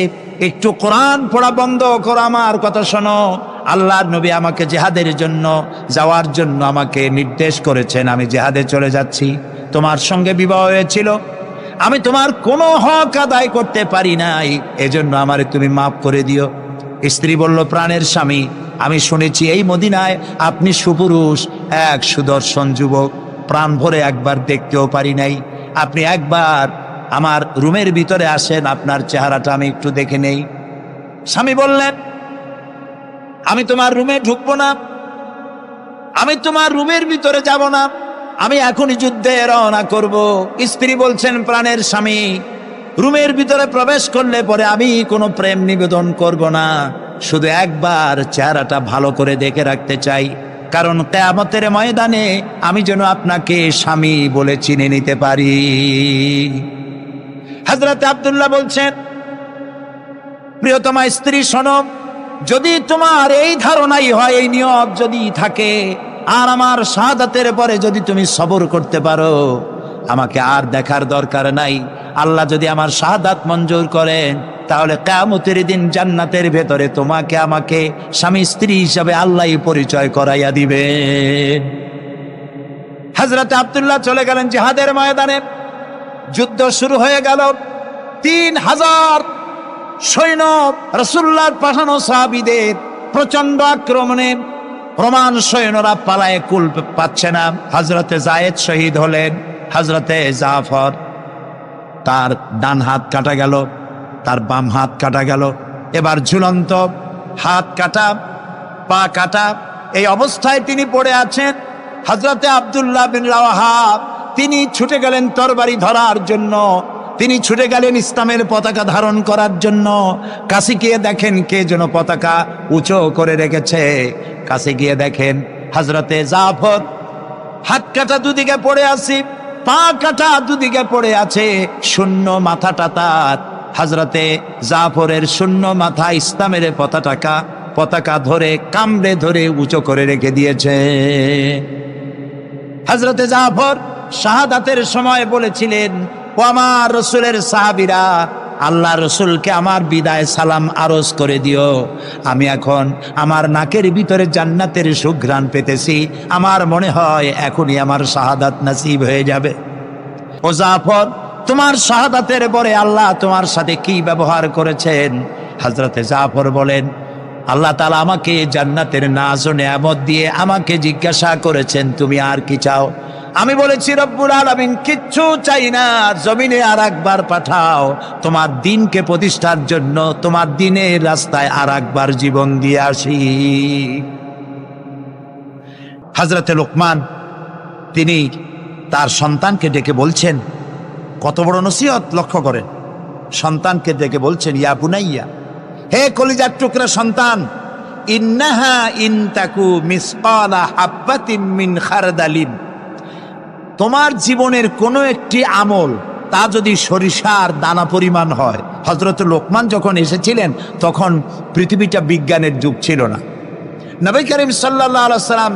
A: একটু কোরআন পড়া বন্ধ করো, আমার কথা শোনো। আল্লাহর নবী আমাকে জিহাদের জন্য যাওয়ার জন্য আমাকে নির্দেশ করেছেন, আমি জিহাদে চলে যাচ্ছি। তোমার সঙ্গে বিবাহ হয়েছিল, আমি তোমার কোনো হক আদায় করতে পারি নাই, এজন্য আমারে তুমি মাফ করে দিও। স্ত্রী বলল, প্রাণের স্বামী, আমি শুনেছি এই মদিনায় আপনি সুপুরুষ, এক সুদর্শন যুবক, প্রাণ ভরে একবার দেখতেও পারি নাই। আপনি একবার আমার রুমের ভিতরে আসেন, আপনার চেহারাটা আমি একটু দেখে নেই। স্বামী বললেন, আমি তোমার রুমে ঢুকবো না, আমি তোমার রুমের ভিতরে যাব না, আমি এখনই যুদ্ধে রওনা করব। স্ত্রী বলছেন, প্রাণের স্বামী, রুমের ভিতরে প্রবেশ করলে পরে আমি কোনো প্রেম নিবেদন করব না, শুধু একবার চেহারাটা ভালো করে দেখে রাখতে চাই, কারণ কিয়ামতের ময়দানে আমি যেন আপনাকে স্বামী বলে চিনে নিতে পারি। হযরত আব্দুল্লাহ বলছেন, প্রিয়তমা স্ত্রী শোনো, যদি তোমার এই ধারণাই হয়, এই নিয়ত যদি থাকে, আর আমার শাহাদাতের পরে যদি তুমি সবর করতে পারো, আমাকে আর দেখার দরকার নাই। আল্লাহ যদি আমার শাহাদাত মঞ্জুর করেন, তাহলে কিয়ামতের দিন জান্নাতের ভেতরে তোমাকে আমাকে স্বামী স্ত্রী হিসাবে আল্লাহই পরিচয় করাইয়া দিবে। হযরত আব্দুল্লাহ চলে গেলেন জিহাদের ময়দানে। যুদ্ধ শুরু হয়ে গেল। 3000 সৈন্য রাসূলুল্লাহর পাঠানো সাহাবীদের প্রচন্ড আক্রমণে রোমান সৈন্যরা পালায়ে কুল পাচ্ছে না। হযরতে যায়েদ শহীদ হলেন। হযরতে জাফর, তার ডান হাত কাটা গেল, তার বাম হাত কাটা গেল, এবার ঝুলন্ত, হাত কাটা, পা কাটা, এই অবস্থায় তিনি পড়ে আছেন। হযরতে আব্দুল্লাহ বিন রাওয়াহা তিনি ছুটে গেলেন তরবারি ধরার জন্য, তিনি ছুটে গেলেন ইসলামের পতাকা ধারণ করার জন্য। কাছে গিয়ে দেখেন কে যেন পতাকা উঁচু করে রেখেছে। কাছে গিয়ে দেখেন হযরতে জাফর হাত কাটা দুদিকে পড়ে আছে, পা কাটা দুদিকে পড়ে আছে, শূন্য মাথাটা তার। হযরতে জাফরের শূন্য মাথা ইসলামের পতাকা ধরে কামড়ে ধরে উঁচু করে রেখে দিয়েছে। হযরতে জাফর শাহাদাতের সময় বলেছিলেন, ও আমার রসুলের সাহাবীরা, আল্লাহ রসুলকে আমার বিদায় সালাম আরজ করে দিও। আমি এখন আমার নাকের ভিতরে জান্নাতের সুঘ্রাণ পেতেছি, আমার মনে হয় এখনই আমার শাহাদাত নসিব হয়ে যাবে। ও জাফর, তোমার শাহাদাতের পরে আল্লাহ তোমার সাথে কি ব্যবহার করেছেন? হযরতে জাফর বলেন, আল্লাহ তাআলা আমাকে জান্নাতের নাজ ও নেয়ামত দিয়ে আমাকে জিজ্ঞাসা করেছেন, তুমি আর কি চাও? আমি বলেছি, রব্বুল আলামিন কিচ্ছু চাই না, জমিনে আর একবার পাঠাও তোমার দ্বীনকে প্রতিষ্ঠার জন্য, তোমার দ্বীনের রাস্তায় আর একবার জীবন দিয়ে আসি। হযরতে লোকমান তিনি তার সন্তানকে ডেকে বলছেন, কত বড় নসিহত, লক্ষ্য করেন। সন্তানকে ডেকে বলছেন, ইয়া বুনাইয়া, হে কলিজার টুকরা সন্তান, ইন্নাহা ইনতাকু মিসকালা হাব্বাতিন মিন খারদালিন, তোমার জীবনের কোনো একটি আমল তা যদি সরিষার দানা পরিমাণ হয়। হযরত লোকমান যখন এসেছিলেন তখন পৃথিবীটা বিজ্ঞানের যুগ ছিল না। নবী করিম সাল্লাল্লাহু আলাইহি সাল্লাম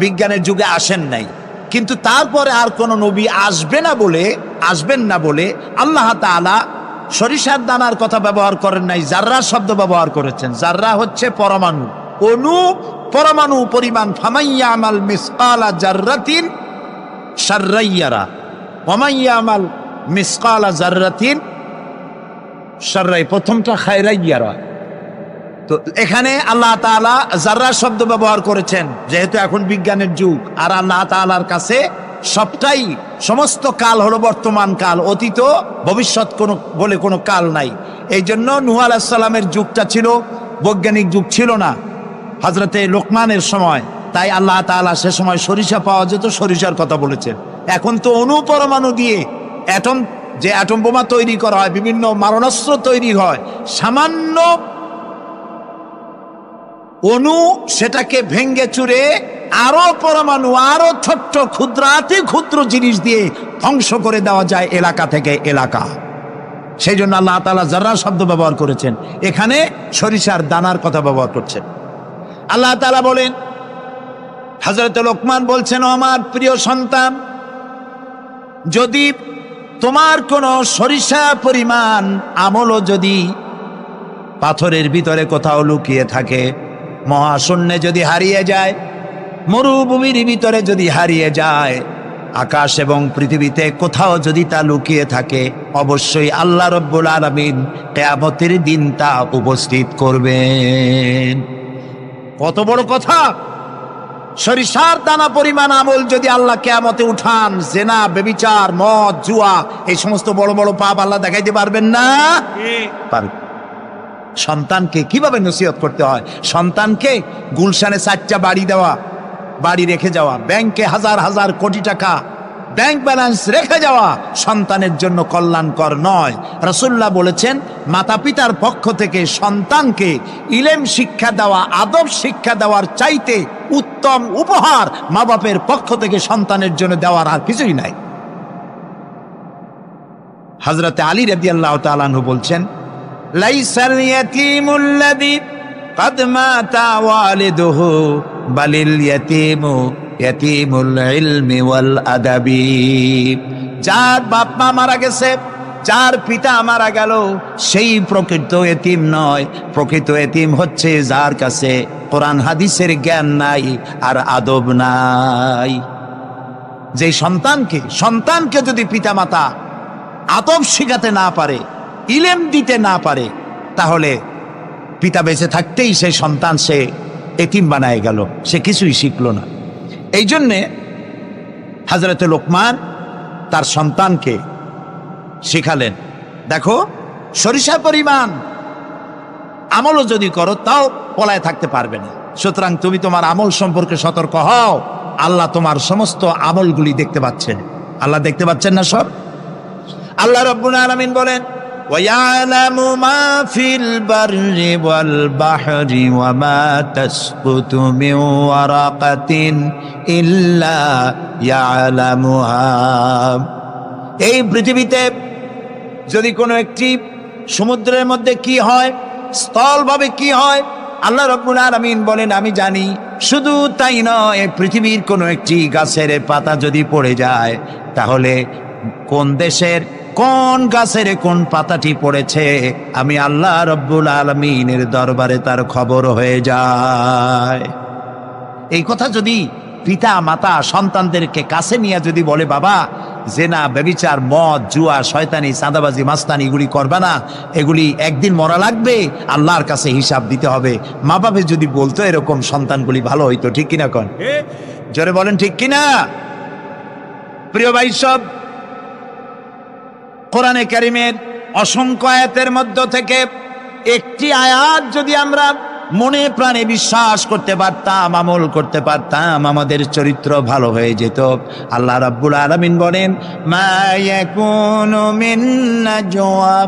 A: বিজ্ঞানের যুগে আসেন নাই। কিন্তু তারপরে আর কোন নবী আসবেন না বলে আল্লাহ তাআলা সরিষার দানার কথা ব্যবহার করেন নাই, জাররা শব্দ ব্যবহার করেছেন। জাররা হচ্ছে পরমাণু, অণু, পরমাণু পরিমাণ। ফামাইয়ামাল মিসকালা জাররাতিন শাররাইয়ারা, ওমাইয়ামাল মিসকালা জাররাতিন শাররাই, প্রথমটা খায়রাইয়ারা। তো এখানে আল্লাহ তাআলা জাররা শব্দ ব্যবহার করেছেন, যেহেতু এখন বিজ্ঞানের যুগ, আর আল্লাহ তাআলার কাছে সবটাই, সমস্ত কাল হলো বর্তমান কাল, অতীত ভবিষ্যৎ বলে কোনো কাল নাই। এই জন্য নূহ আলাইহিস সালামের যুগটা ছিল বৈজ্ঞানিক যুগ, ছিল না হযরতে লোকমানের সময়। তাই আল্লাহ তাআলা সে সময় সরিষা পাওয়া যেত, সরিষার কথা বলেছেন। এখন তো অণু পরমাণু দিয়ে অ্যাটম বোমা তৈরি করা হয়, বিভিন্ন মারণাস্ত্র তৈরি হয়, সামান্য অণু সেটাকে ভেঙ্গে চুরে আরো পরমাণু, আরো ছোট্ট ক্ষুদ্রাতি ক্ষুদ্র জিনিস দিয়ে ধ্বংস করে দেওয়া যায় এলাকা থেকে এলাকা। সেই জন্য আল্লাহ তাআলা জাররা শব্দ ব্যবহার করেছেন, এখানে সরিষার দানার কথা ব্যবহার করছেন। আল্লাহ তাআলা বলেন, হযরত লোকমান বলছেন, ও আমার প্রিয় সন্তান, যদি তোমার কোন সরিষা পরিমাণ আমলও যদি পাথরের ভিতরে কোথাও লুকিয়ে থাকে, মহাশূন্যে যদি হারিয়ে যায়, মরুভূমির ভিতরে যদি হারিয়ে যায়, আকাশ এবং পৃথিবীতে কোথাও যদি তা লুকিয়ে থাকে, অবশ্যই আল্লাহ রাব্বুল আলামিন কিয়ামতের দিন তা উপস্থিত করবেন। কত বড় কথা! সরিষার দানা পরিমাণ আমল যদি আল্লাহ কিয়ামতে উঠান, জেনা, ব্যভিচার, মদ, জুয়া, এই সমস্ত বড় বড় পাপ আল্লাহ দেখাইতে পারবেন না? পারবেন। সন্তানকে কিভাবে নসিহত করতে হয়, সন্তানকে গুলশানে 4টা বাড়ি দেওয়া, বাড়ি রেখে যাওয়া, ব্যাংকে হাজার হাজার কোটি টাকা ব্যাংক ব্যালেন্স রেখে যাওয়া সন্তানের জন্য কল্যাণকর নয়। রাসূলুল্লাহ বলেছেন, মাতা পিতার পক্ষ থেকে সন্তানকে ইলম শিক্ষা দেওয়া, আদব শিক্ষা দেওয়ার চাইতে উত্তম উপহার মা বাপের পক্ষ থেকে সন্তানের জন্য দেওয়ার আর কিছুই নাই। হযরতে আলী রাদিয়াল্লাহু তাআলা আনহু বলছেন, লাইসাল ইয়াতীমুল্লাযী قد مات والده بل اليتيم يتيم العلم والأدب। যার বাপ মা মারা গেছে, যার পিতা মারা গেল, সেই প্রকৃত এতিম নয়। প্রকৃত এতিম হচ্ছে যার কাছে কোরআন হাদিসের জ্ঞান নাই আর আদব নাই। যে সন্তানকে যদি পিতা মাতা আদব শিখাতে না পারে, ইলম দিতে না পারে, তাহলে পিতা বেঁচে থাকতেই সেই সন্তান সে এতিম বানায় গেল, সে কিছুই শিখল না। এই জন্যে হযরতে লোকমান তার সন্তানকে শিখালেন, দেখো সরিষা পরিমাণ আমলও যদি করো তাও পলায় থাকতে পারবে না। সুতরাং তুমি তোমার আমল সম্পর্কে সতর্ক হও। আল্লাহ তোমার সমস্ত আমলগুলি দেখতে পাচ্ছেন। আল্লাহ দেখতে পাচ্ছেন না সব? আল্লাহ রাব্বুল আলামিন বলেন, وَيَعْلَمُ مَا فِي الْبَرِّ وَالْبَحْرِ وَمَا تَسْقُطُ مِنْ وَرَقَةٍ إِلَّا يَعْلَمُهَا। এই পৃথিবীতে যদি কোনো একটি সমুদ্রের মধ্যে কি হয়, স্থলভাবে কি হয়, আল্লাহ রাব্বুল আলামিন বলেন আমি জানি। শুধু তাই নয়, পৃথিবীর কোনো একটি গাছের পাতা যদি পড়ে যায়, তাহলে কোন দেশের কোন গাছের কোন পাতাটি পড়েছে আমি আল্লাহ রাব্বুল আলামিনের দরবারে তার খবর হয়ে যায়। এই কথা যদি পিতা মাতা সন্তানদেরকে কাছে নিয়ে যদি বলে, বাবা জেনা, ব্যভিচার, মদ, জুয়া, শয়তানি, চাঁদাবাজি, মাস্তানি এগুলি করবা না, এগুলি একদিন মরা লাগবে, আল্লাহর কাছে হিসাব দিতে হবে। মা বাবা যদি বলতো এরকম, সন্তানগুলি ভালো হইতো। ঠিক কিনা কোন? জোরে বলেন ঠিক কিনা? প্রিয় ভাই সব, কোরআনে কারীমের অসংখ্য আয়াতের মধ্য থেকে একটি আয়াত যদি আমরা মনে প্রাণে বিশ্বাস করতে পারতাম, আমল করতে পারতাম, আমাদের চরিত্র ভালো হয়ে যেত। আল্লাহ রাব্বুল আলামিন বলেন, মা ইয়াকুনু মিন নাজওয়া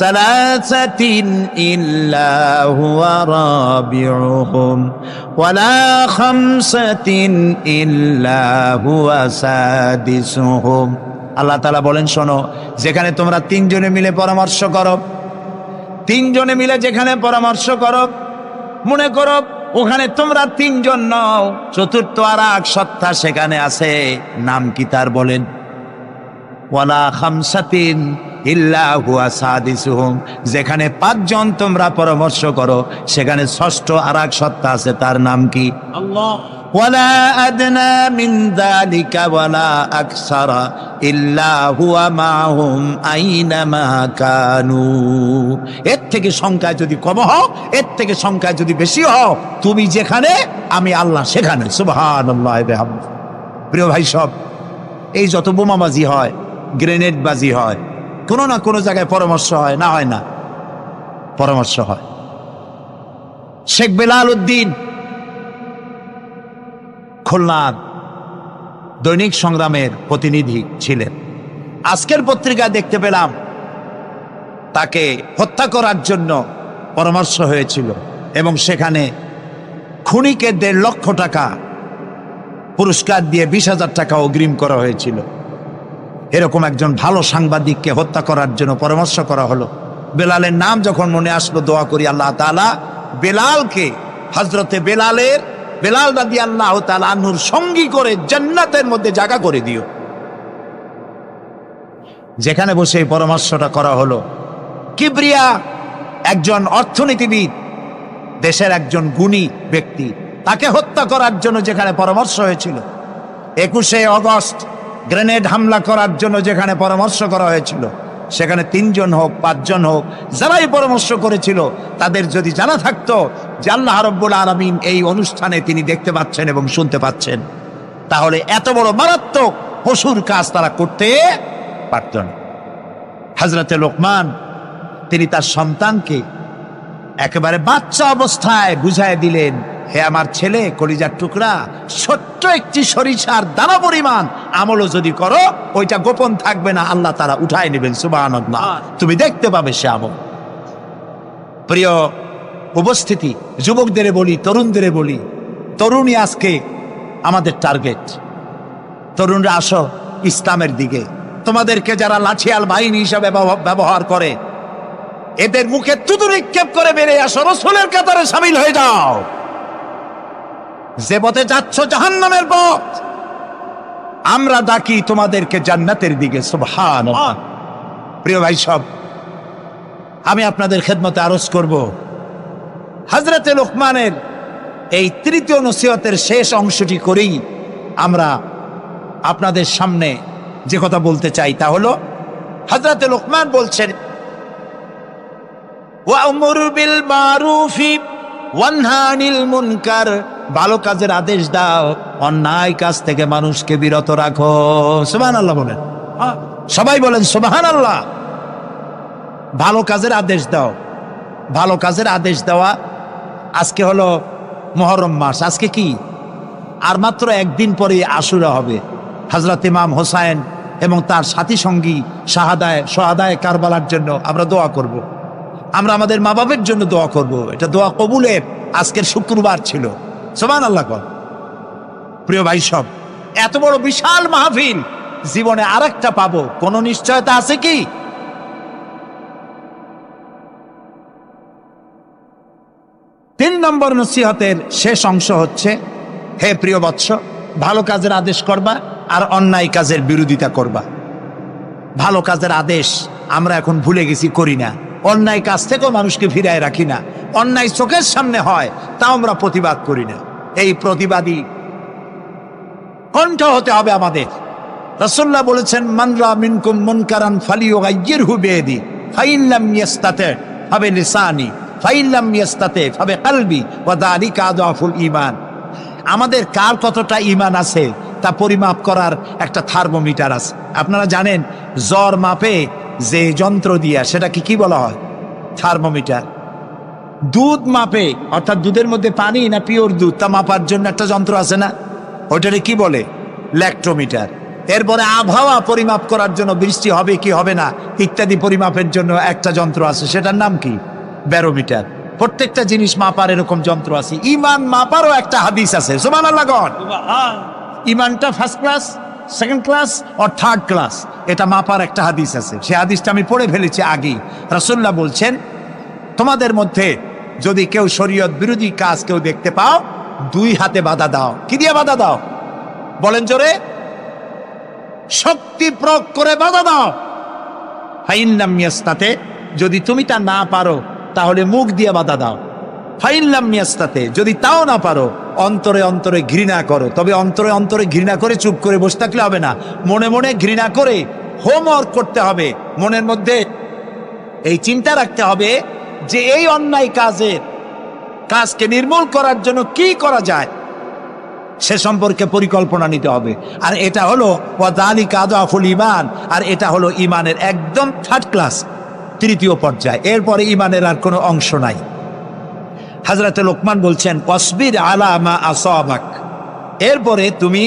A: সালাসাতিন ইল্লা হুয়া রাবিউহুম ওয়ালা খামসাতিন ইল্লা হুয়া সাদিসুহুম। আল্লাহ তাআলা বলেন, শোনো, যেখানে তোমরা তিনজনে মিলে পরামর্শ করো, তিনজনে মিলে যেখানে পরামর্শ করো, মনে করো ওখানে তোমরা তিনজন নও, চতুর্থ আর এক সত্তা সেখানে আছে, নাম কি তার বলেন? ওয়ালা খামসাতিন ইল্লা হুয়া সাদিসুহুম, যেখানে পাঁচজন তোমরা পরামর্শ করো সেখানে ষষ্ঠ আর এক সত্তা আছে, তার নাম কি?
C: আল্লাহ।
A: ওয়ালা আদনা মিন যালিকা ওয়ালা আকসারা ইল্লা হুয়া মাহুম আইনামা কানু। এর থেকে সংখ্যায় যদি কম হও, এর থেকে সংখ্যায় যদি বেশি হও, তুমি যেখানে আমি আল্লাহ সেখানে। সুবহানাল্লাহ। প্রিয় ভাই সব, এই যত বোমাবাজি হয়, গ্রেনেড বাজি হয়, কোনো না কোনো জায়গায় পরামর্শ হয় না, হয় না? পরামর্শ হয়। শেখ বেলাল উদ্দিন খুলনার দৈনিক সংগ্রামের প্রতিনিধি ছিলেন। আজকের পত্রিকায় দেখতে পেলাম তাকে হত্যা করার জন্য পরামর্শ হয়েছিল এবং সেখানে খুনিকে 1.5 লক্ষ টাকা পুরস্কার দিয়ে 20,000 টাকা অগ্রিম করা হয়েছিল। এরকম একজন ভালো সাংবাদিককে হত্যা করার জন্য পরামর্শ করা হলো। বেলালের নাম যখন মনে আসলো, দোয়া করি আল্লাহ তাআলা বেলালকে, হযরতে বেলাল রাদিয়াল্লাহু তাআলা আনহুর সঙ্গী করে জান্নাতের মধ্যে জায়গা করে দিও। যেখানে বসে এই পরামর্শটা করা হলো, কিবরিয়া একজন অর্থনীতিবিদ, দেশের একজন গুণী ব্যক্তি, তাকে হত্যা করার জন্য যেখানে পরামর্শ হয়েছিল, 21শে অগস্ট গ্রেনেড হামলা করার জন্য যেখানে পরামর্শ করা হয়েছিল, সেখানে 3 জন হোক 5 জন হোক, যারাই পরামর্শ করেছিল, তাদের যদি জানা থাকতো যে আল্লাহ রাব্বুল আলামিন এই অনুষ্ঠানে তিনি দেখতে পাচ্ছেন এবং শুনতে পাচ্ছেন, তাহলে এত বড় মারাত্মক পশুর কাজ তারা করতে পারত না। হযরতে লোকমান তিনি তার সন্তানকে একেবারে বাচ্চা অবস্থায় বুঝায় দিলেন, হে আমার ছেলে, কলিজার টুকরা, ছোট্ট একটি সরিষার দানা পরিমাণ আমলও যদি করো, ওইটা গোপন থাকবে না, আল্লাহ তাআলা উঠায় নেবেন। সুবহানাল্লাহ। তুমি দেখতে পাবে সে আমল। প্রিয় উপস্থিতি, যুবকদের বলি, তরুণদের বলি, তরুণী আজকে আমাদের টার্গেট। তরুণরা আসো ইসলামের দিকে। তোমাদেরকে যারা লাঠিয়াল বাহিনী হিসাবে ব্যবহার করে, এদের মুখে থুতু নিক্ষেপ করে বেরিয়ে আসো, রাসূলের কাতারে শামিল হয়ে যাও। যে পথে যাচ্ছ জাহান্নামের পথ, আমরা ডাকি তোমাদেরকে জান্নাতের দিকে। সুবহানাল্লাহ। প্রিয় ভাই সব, আমি আপনাদের খেদমতে আরজ করব, হযরতে লোকমানের এই 3য় নসিহতের শেষ অংশটি করেই আমরা আপনাদের সামনে যে কথা বলতে চাই তা হলো, হযরতে লোকমান বলছেন, ওয়া'মুর বিল মারুফি ওয়ানহা আনিল মুনকার, ভালো কাজের আদেশ দাও, অন্যায় কাজ থেকে মানুষকে বিরত রাখো। সুবহানাল্লাহ বলেন, সবাই বলেন সুবহানাল্লাহ। ভালো কাজের আদেশ দাও। ভালো কাজের আদেশ দেওয়া। আজকে হলো মুহররম মাস, আজকে কি? আর মাত্র একদিন পরে আশুরা হবে। হযরত ইমাম হোসাইন এবং তার সাথী সঙ্গী শাহাদায়ে কারবালার জন্য আমরা দোয়া করব। আমরা আমাদের মা বাবার জন্য দোয়া করব। এটা দোয়া কবুলের আজকের শুক্রবার ছিল। সুবহানাল্লাহ। প্রিয় ভাই সব, এত বড় বিশাল মাহফিল জীবনে আরেকটা পাবো, কোন নিশ্চয়তা আছে কি? তিন নম্বর নসিহতের শেষ অংশ হচ্ছে, হে প্রিয় বৎস, ভালো কাজের আদেশ করবা আর অন্যায় কাজের বিরোধিতা করবা। ভালো কাজের আদেশ আমরা এখন ভুলে গেছি, করি না। অন্যায় কাজ থেকেও মানুষকে ফিরায় রাখি না। অন্যায় চোখের সামনে হয়, তাও আমরা প্রতিবাদ করি না। এই প্রতিবাদী কণ্ঠ হতে হবে আমাদের। রাসূলুল্লাহ বলেছেন, মান রা মিনকুম মুনকারান ফালিয়ুগাইয়িরহু বিয়াদি ফাইন লাম ইস্তাতি ফাবিলিসানি ফাইন লাম ইস্তাতি ফাবিকলবি ওয়া যালিকা আযফুল ঈমান। আমাদের কার কতটা ঈমান আছে তা পরিমাপ করার একটা থার্মোমিটার আছে। আপনারা জানেন, জ্বর মাপে যে যন্ত্র দিয়া, সেটাকে কি বলা হয়? থার্মোমিটার। দুধ মাপে, অর্থাৎ দুধের মধ্যে পানি না পিওর দুধ, তা মাপার জন্য একটা যন্ত্র আছে না, ওইটারে কি বলে? ল্যাক্টোমিটার। এরপরে আবহাওয়া পরিমাপ করার জন্য, বৃষ্টি হবে কি হবে না ইত্যাদি পরিমাপের জন্য একটা যন্ত্র আছে, সেটার নাম কি? ব্যারোমিটার। প্রত্যেকটা জিনিস মাপার এরকম যন্ত্র আছে। ঈমান মাপারও একটা হাদিস আছে। সুবহানাল্লাহ। ঈমানটা ফার্স্ট ক্লাস, সেকেন্ড ক্লাস আর থার্ড ক্লাস, এটা মাপার একটা হাদিস আছে। সেই হাদিসটা আমি পড়ে ফেলেছি আগেই। রাসূলুল্লাহ বলছেন, তোমাদের মধ্যে যদি কেউ শরীয়ত বিরোধী কাজ কেউ দেখতে পাও, 2 হাতে বাধা দাও। কি দিয়ে বাধা দাও বলেন জোরে? শক্তি প্রয়োগ করে বাধা দাও। ফাইন লাম ইয়াস্তাতে, যদি তুমি তা না পারো তাহলে মুখ দিয়ে বাধা দাও। ফাইন লাম ইয়াস্তাতে, যদি তাও না পারো অন্তরে অন্তরে ঘৃণা করো। তবে অন্তরে অন্তরে ঘৃণা করে চুপ করে বসে থাকলে হবে না, মনে মনে ঘৃণা করে হোমওয়ার্ক করতে হবে। মনের মধ্যে এই চিন্তা রাখতে হবে যে এই অন্যায় কাজকে নির্মূল করার জন্য কি করা যায়, সে সম্পর্কে পরিকল্পনা নিতে হবে। আর এটা হলো ওয়াযালিকা আযআফুল ঈমান, আর এটা হলো ঈমানের একদম 3rd ক্লাস, 3য় পর্যায়। এরপরে ঈমানের আর কোনো অংশ নাই। হযরতে লোকমান বলছেন ওয়াসবির আলা মা আসাবাক, এরপরে তুমি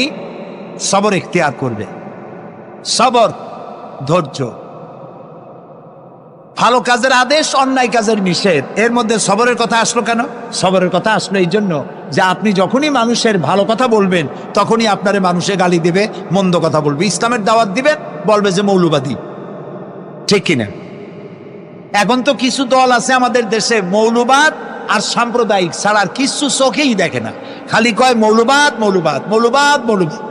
A: সবর ইখতিয়ার করবে। সবর, ধৈর্য। ভালো কাজের আদেশ, অন্যায় কাজের নিষেধ, এর মধ্যে সবরের কথা আসলো কেন? সবরের কথা আসলো এই জন্য যে আপনি যখনই মানুষের ভালো কথা বলবেন তখনই আপনারে মানুষে গালি দেবে, মন্দ কথা বলবে। ইসলামের দাওয়াত দিবেন, বলবে যে মৌলবাদী। ঠিক কিনা? এখন তো কিছু দল আছে আমাদের দেশে মৌলবাদ আর সাম্প্রদায়িক ছাড়া আর কিছু চোখেই দেখে না, খালি কয় মৌলবাদ মৌলবাদ মৌলবাদ মৌলবাদ।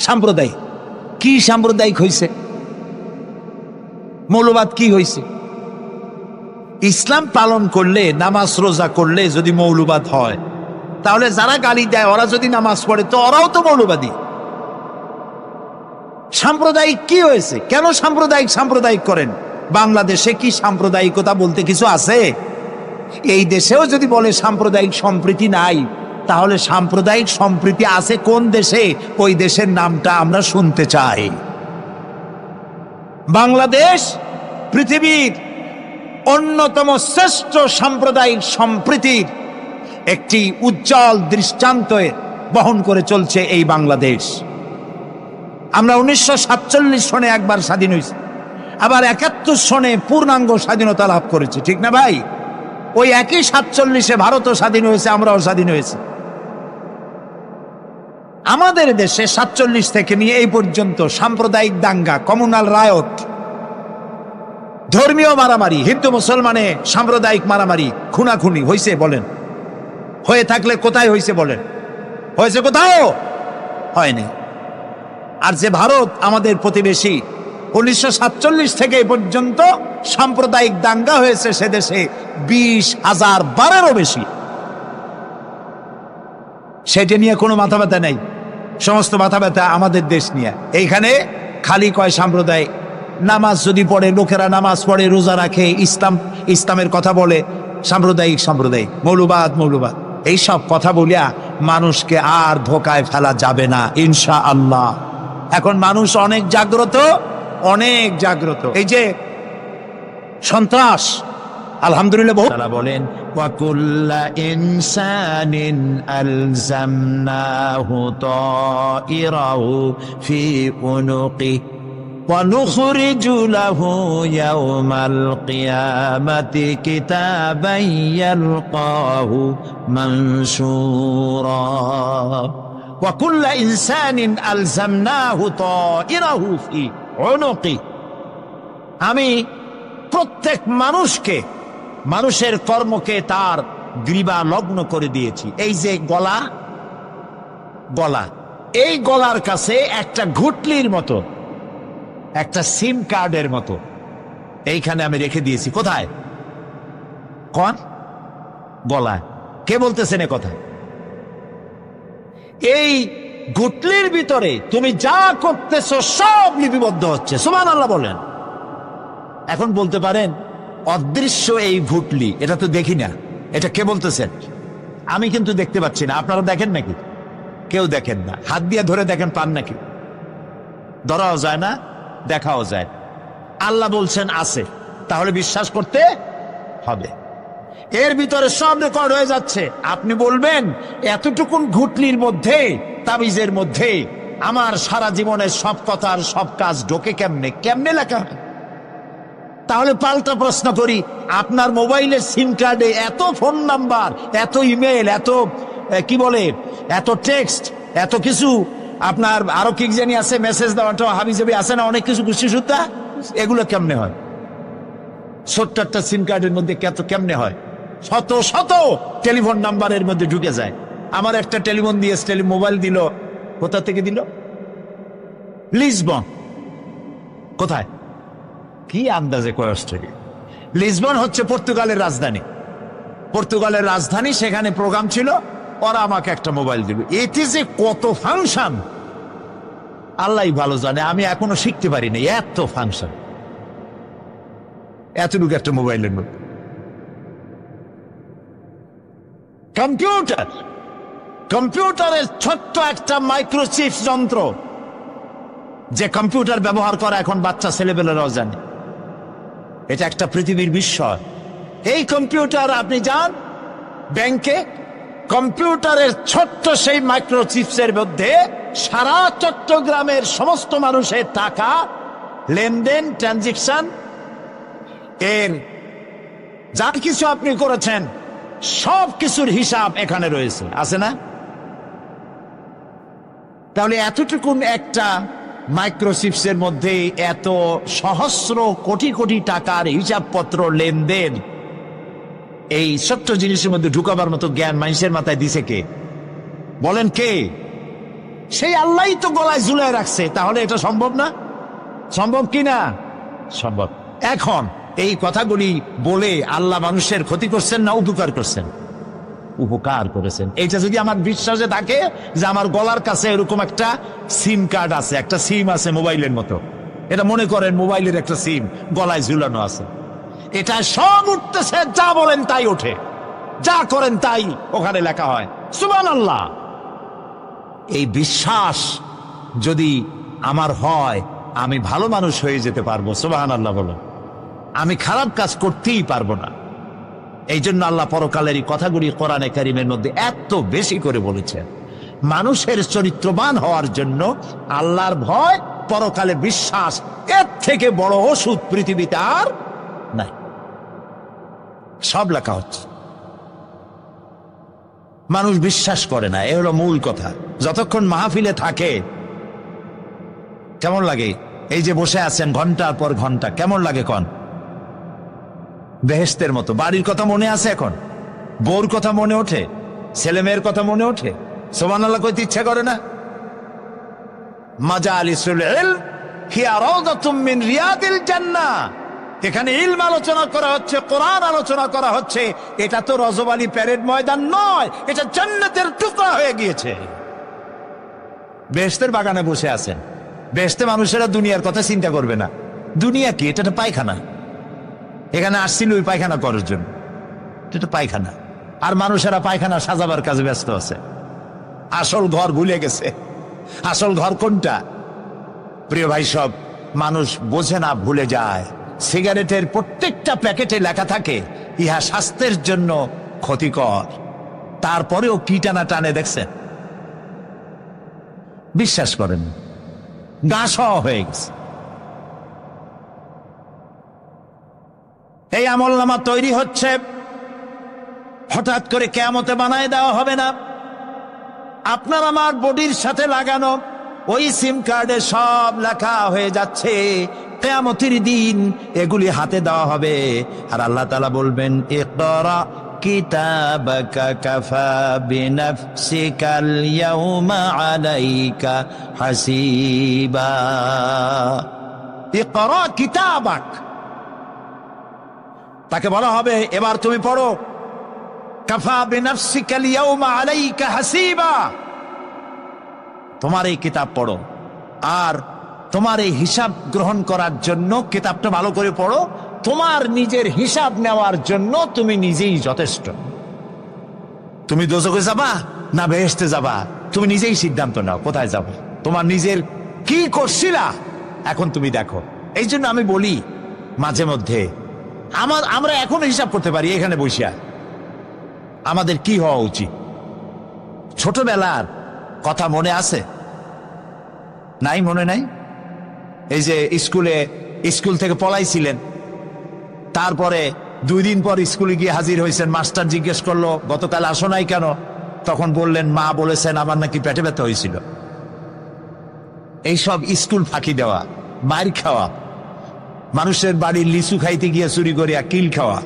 A: সাম্প্রদায়িক কি? সাম্প্রদায়িক হইছে? মৌলবাদ কি হইছে? ইসলাম পালন করলে, নামাজ রোজা করলে যদি মৌলবাদ হয়, তাহলে যারা গালি দেয় ওরা যদি নামাজ পড়ে তো ওরাও তো মৌলবাদী। সাম্প্রদায়িক কি হয়েছে? কেন সাম্প্রদায়িক করেন? বাংলাদেশে কি সাম্প্রদায়িকতা বলতে কিছু আছে? এই দেশেও যদি বলে সাম্প্রদায়িক সম্প্রীতি নাই, তাহলে সাম্প্রদায়িক সম্প্রীতি আছে কোন দেশে? ওই দেশের নামটা আমরা শুনতে চাই। বাংলাদেশ পৃথিবীর অন্যতম শ্রেষ্ঠ সাম্প্রদায়িক সম্প্রীতির একটি উজ্জ্বল দৃষ্টান্ত বহন করে চলছে এই বাংলাদেশ। আমরা 1947 সনে একবার স্বাধীন হয়েছি, আবার 71 সনে পূর্ণাঙ্গ স্বাধীনতা লাভ করেছি, ঠিক না ভাই? ওই একই 47-এ ভারতও স্বাধীন হয়েছে, আমরাও স্বাধীন হয়েছি। আমাদের দেশে 47 থেকে নিয়ে এই পর্যন্ত সাম্প্রদায়িক দাঙ্গা, কমিউনাল রায়ট, ধর্মীয় মারামারি, হিন্দু মুসলমানে সাম্প্রদায়িক মারামারি, খুনাখুনি হয়েছে বলেন? হয়ে থাকলে কোথায় হয়েছে বলেন? হয়েছে কোথাও? হয়নি। আর যে ভারত আমাদের প্রতিবেশী, 1947 থেকে এই পর্যন্ত সাম্প্রদায়িক দাঙ্গা হয়েছে সে দেশে 20,000 বারেরও বেশি। সেটা নিয়ে কোনো মাথা ব্যথা নেই, সমস্ত মাথা ব্যথা আমাদের দেশ নিয়ে। এইখানে খালি কয় সাম্প্রদায়িক। নামাজ যদি পড়ে, লোকেরা নামাজ পড়ে, রোজা রাখে, ইসলামের কথা বলে, সাম্প্রদায়িক মৌলবাদ এইসব কথা বলিয়া মানুষকে আর ধোকায় ফেলা যাবে না ইনশাআল্লাহ। এখন মানুষ অনেক জাগ্রত। এই যে সন্ত্রাস, আলহামদুলিল্লাহ তাআলা বলেন ওয়াকুল্লা ইনসানিন আলজামনাহু তাইরাহু ফি উনুকি ওয়া নুখরিজু লাহু ইয়াওমাল কিয়ামাতি কিতাবান ইয়ালকাহু মানশুরা ওয়াকুল্লা ইনসানিন আলজামনাহু তাইরাহু ফি উনুকি। আমি প্রত্যেক মানুষের কর্মকে তার গ্রীবা লগ্ন করে দিয়েছি। এই যে গলা, এই গলার কাছে একটা ঘুটলির মতো, একটা সিম কার্ডের মতো এইখানে আমি রেখে দিয়েছি। কোথায়? গলায়। কে বলতেছেন এ কথা? এই ঘুটলির ভিতরে তুমি যা করতেছো সব লিপিবদ্ধ হচ্ছে। সুবহানাল্লাহ বলেন। এখন বলতে পারেন অদৃশ্য এই ঘুটলি, এটা তো দেখি না, এটা কে বলতেছেন? আমি কিন্তু দেখতে পাচ্ছি না। আপনারা দেখেন নাকি? কেউ দেখেন না। হাত দিয়ে ধরে দেখেন, পান নাকি? ধরাও যায় না, দেখাও যায়। আল্লাহ বলছেন আছে, তাহলে বিশ্বাস করতে হবে। এর ভিতরে সব রেকর্ড হয়ে যাচ্ছে। আপনি বলবেন এতটুকুন ঘুটলির মধ্যে, তাবিজের মধ্যে আমার সারা জীবনের সব কথার সব কাজ ঢোকে কেমনে লেখা? তাহলে পাল্টা প্রশ্ন করি, আপনার মোবাইলের সিম কার্ডে এত ফোন নাম্বার, এত ইমেল, এত এত টেক্সট, এত কিছু, আপনার আরো কি জানি আছে, মেসেজ দেওয়াটা হাবিজাবি আছে না, অনেক কিছু গোষ্ঠী সুদ্ধা, এগুলো কেমনে হয়? ছোট্ট একটা সিম কার্ডের মধ্যে কেমনে হয়? শত শত টেলিফোন নাম্বারের মধ্যে ঢুকে যায়। আমার একটা টেলিফোন দিয়ে মোবাইল দিল, কোথা থেকে দিল? লিসবন। কোথায়? কি আন্দাজে কয় অস্ট্রেলিয়া? লিসবন হচ্ছে পর্তুগালের রাজধানী। পর্তুগালের রাজধানী, সেখানে প্রোগ্রাম ছিল, ওরা আমাকে একটা মোবাইল দিল। এতে যে কত ফাংশন আল্লাহ ভালো জানে, আমি এখনো শিখতে পারিনি এত ফাংশন এতটুকু একটা মোবাইলের মধ্যে। কম্পিউটার, কম্পিউটারের ছোট্ট একটা মাইক্রোচিপ যন্ত্র, যে কম্পিউটার ব্যবহার করা এখন বাচ্চা ছেলেবেলারাও জানে। এটা একটা পৃথিবীর বিস্ময়। এই কম্পিউটার, আপনি যান ব্যাংকে, কম্পিউটারের ছোট্ট সেই মাইক্রোচিপসের মধ্যে সারা চট্টগ্রামের সমস্ত মানুষের টাকা লেনদেন, ট্রানজেকশন, এর যা কিছু আপনি করেছেন সব কিছুর হিসাব এখানে রয়েছে, আছে না? তাহলে এতটুকুন একটা মাইক্রোচিপসের মধ্যে এত সহস্র কোটি কোটি টাকার হিসাবপত্র, লেনদেন, এই ছোট্ট জিনিসের মধ্যে ঢুকাবার মতো জ্ঞান মানুষের মাথায় দিছে কে? বলেন কে? সেই আল্লাহই তো গলায় ঝুলায় রাখছে। তাহলে এটা সম্ভব না? সম্ভব কি না? সম্ভব। এখন এই কথাগুলি বলে আল্লাহ মানুষের ক্ষতি করছেন না উপকার করছেন? উপকার করেছেন। এইটা যদি আমার বিশ্বাসে থাকে যে আমার গলার কাছে এরকম একটা সিম কার্ড আছে, একটা সিম আছে মোবাইলের মতো, এটা মনে করেন মোবাইলের একটা সিম গলায় ঝুলানো আছে, এটা সব উঠতেছে, যা বলেন তাই ওঠে, যা করেন তাই ওখানে লেখা হয়। সুবহানাল্লাহ। এই বিশ্বাস যদি আমার হয়, আমি ভালো মানুষ হয়ে যেতে পারবো। সুবহানাল্লাহ বলো। আমি খারাপ কাজ করতেই পারবো না। এই জন্য আল্লাহ পরকালের এই কথাগুলি কোরআনে কারীমের মধ্যে এত বেশি করে বলেছেন। মানুষের চরিত্রবান হওয়ার জন্য আল্লাহর ভয়, পরকালে বিশ্বাস, এর থেকে বড় ওষুধ পৃথিবীতে আর নাই। সব লেখা হচ্ছে, মানুষ বিশ্বাস করে না, এ হলো মূল কথা। যতক্ষণ মাহফিলে থাকে কেমন লাগে? এই যে বসে আছেন ঘন্টার পর ঘন্টা, কেমন লাগে? কন বেহেশতের মতো। বাড়ির কথা মনে আছে এখন? বউর কথা মনে ওঠে? ছেলে মেয়ের কথা মনে ওঠে? সুবহানাল্লাহ কইতে ইচ্ছা করে না? মাজালিসুল ইলম হিয়া রাউযাতুম মিন রিয়াদিল জান্নাহ। এখানে ইলম আলোচনা করা হচ্ছে, কোরআন আলোচনা করা হচ্ছে। এটা তো রজব আলী প্যারেড ময়দান নয়, এটা জান্নাতের টুকরা হয়ে গিয়েছে। বেহেশতের বাগানে বসে আছেন। বেহেশতে মানুষেরা দুনিয়ার কথা চিন্তা করবে না। দুনিয়া কি? এটা পায়খানা। এখানে আসছিল ওই পায়খানা করার জন্য, এটা পায়খানা। আর মানুষেরা পায়খানা সাজাবার কাজে ব্যস্ত আছে, আসল ঘর ভুলে গেছে। আসল ঘর কোনটা? প্রিয় ভাই, সব মানুষ বোঝে না, ভুলে যায়। সিগারেটের প্রত্যেকটা প্যাকেটে লেখা থাকে ইহা স্বাস্থ্যের জন্য ক্ষতিকর, তারপরেও কি টানা টানে দেখছেন? বিশ্বাস করেন, গা সওয়া হয়ে গেছে। এই আমলনামা তৈরি হচ্ছে, হঠাৎ করে কিয়ামতে বানায় দেওয়া হবে না। আপনার আমার বডির সাথে লাগানো ওই সিম কার্ডে সব লেখা হয়ে যাচ্ছে। কিয়ামতের দিন এগুলি হাতে দেওয়া হবে, আর আল্লাহ তাআলা বলবেন, ইকরা কিতাবাকা কাফা বিনাফসিকাল ইয়াউমা আলাইকা হাসিবা। ইকরা কিতাবাক, তাকে বলা হবে এবার তুমি পড়ো। কাফা বিনাফসিকাল ইয়াউমা আলাইকা হাসিবা, তোমার এই কিতাব পড়ো, আর তোমার এই হিসাব গ্রহণ করার জন্য কিতাবটা ভালো করে পড়ো। তোমার নিজের হিসাব নেওয়ার জন্য তুমি নিজেই যথেষ্ট। তুমি দোজখে যাবা না বেহেশতে যাবা, তুমি নিজেই সিদ্ধান্ত নাও কোথায় যাবো। তোমার নিজের কি করছিলা এখন তুমি দেখো। এই জন্য আমি বলি মাঝে মধ্যে, আমরা এখন হিসাব করতে পারি এখানে বসিয়া আমাদের কি হওয়া উচিত। ছোটবেলার কথা মনে আছে? নাই? মনে নাই? এই যে স্কুল থেকে পলাইছিলেন, তারপরে 2 দিন পর স্কুলে গিয়ে হাজির হয়েছেন। মাস্টার জিজ্ঞেস করলো গতকাল আসো নাই কেন? তখন বললেন মা বলেছেন আমার নাকি পেটে ব্যথা হয়েছিল। এইসব স্কুল ফাঁকি দেওয়া, মার খাওয়া, মানুষের বাড়ির লিচু খাইতে গিয়ে চুরি করিয়া কিল খাওয়া,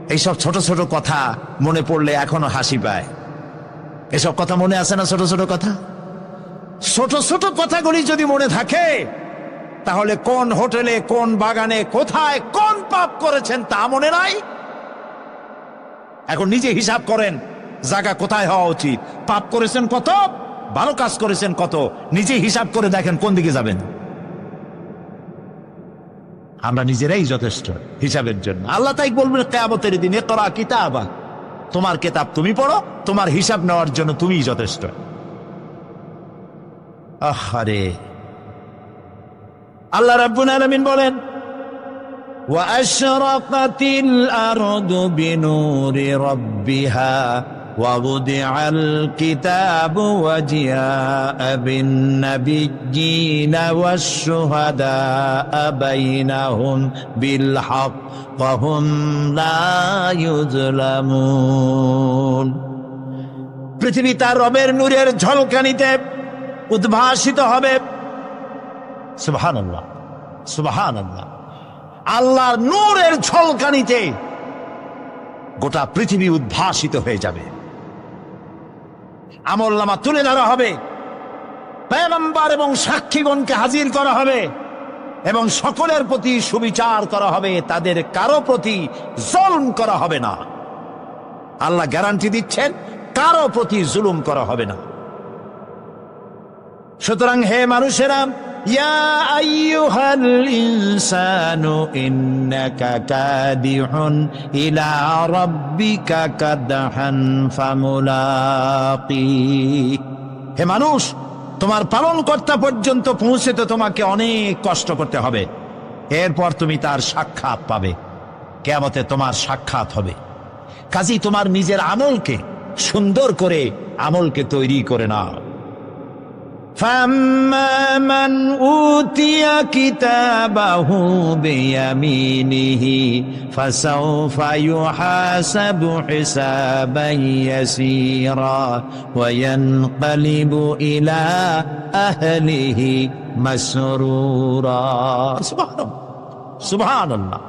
A: এইসব ছোট ছোট কথা মনে পড়লে এখনো হাসি পায়। এসব কথা মনে আছে না? ছোট ছোট কথা, ছোট ছোট কথাগুলি যদি মনে থাকে, তাহলে কোন হোটেলে, কোন বাগানে, কোথায় কোন পাপ করেছেন তা মনে নাই? এখন নিজে হিসাব করেন, জায়গা কোথায় হওয়া উচিত, পাপ করেছেন কত, ভালো কাজ করেছেন কত, নিজে হিসাব করে দেখেন কোন দিকে যাবেন। আমরা নিজেরাই যথেষ্ট হিসাবের জন্য। আল্লাহ তাই বলবেন কিয়ামতের দিনে, ইকরা কিতাবা, তোমার কিতাব তুমি পড়ো, তোমার হিসাব নেওয়ার জন্য তুমিই যথেষ্ট। আহারে, আল্লাহ রাব্বুল আলামিন বলেন, ওয়া আশরাকাতিল আরদু বিনুরি রাব্বিহা ওয়া বুদিআল কিতাবু ওয়া জিআআ বিন নাবিয়্যিনা ওয়াশ শুহাদাআ বাইনাহুম বিল হক ওয়া হুম লা ইউযলামুন। পৃথিবী তার রবের নূরের ঝলকানিতে উদ্ভাসিত হবে। সুবহানাল্লাহ, সুবহানাল্লাহ। আল্লাহর নূরের ঝলকানিতে গোটা পৃথিবী উদ্ভাসিত হয়ে যাবে। আমলনামা তুলে ধরা হবে, পয়গম্বর এবং সাক্ষীগণকে হাজির করা হবে এবং সকলের প্রতি সুবিচার করা হবে, তাদের কারো প্রতি জুলুম করা হবে না। আল্লাহ গ্যারান্টি দিচ্ছেন, কারো প্রতি জুলুম করা হবে না। সুতরাং হে মানুষেরা, ইয়া আইয়ুহাল ইনসানু ইন্নাকা কাদিহুন ইলা রাব্বিকা কাদহান ফামুলাকি। হে মানুষ, তোমার পালনকর্তা পর্যন্ত পৌঁছতে তোমাকে অনেক কষ্ট করতে হবে, এরপর তুমি তার সাক্ষাৎ পাবে। কিয়ামতে তোমার সাক্ষাৎ হবে। কাজেই তোমার নিজের আমলকে সুন্দর করে আমলকে তৈরি করে নাও। فَأَمَّا مَنْ أُوتِيَ كِتَابَهُ بِيَمِينِهِ فَسَوْفَ يُحَاسَبُ حِسَابًا يَسِيرًا وَيَنْقَلِبُ إِلَى أَهْلِهِ مسرورا। সুবহানাল্লাহ।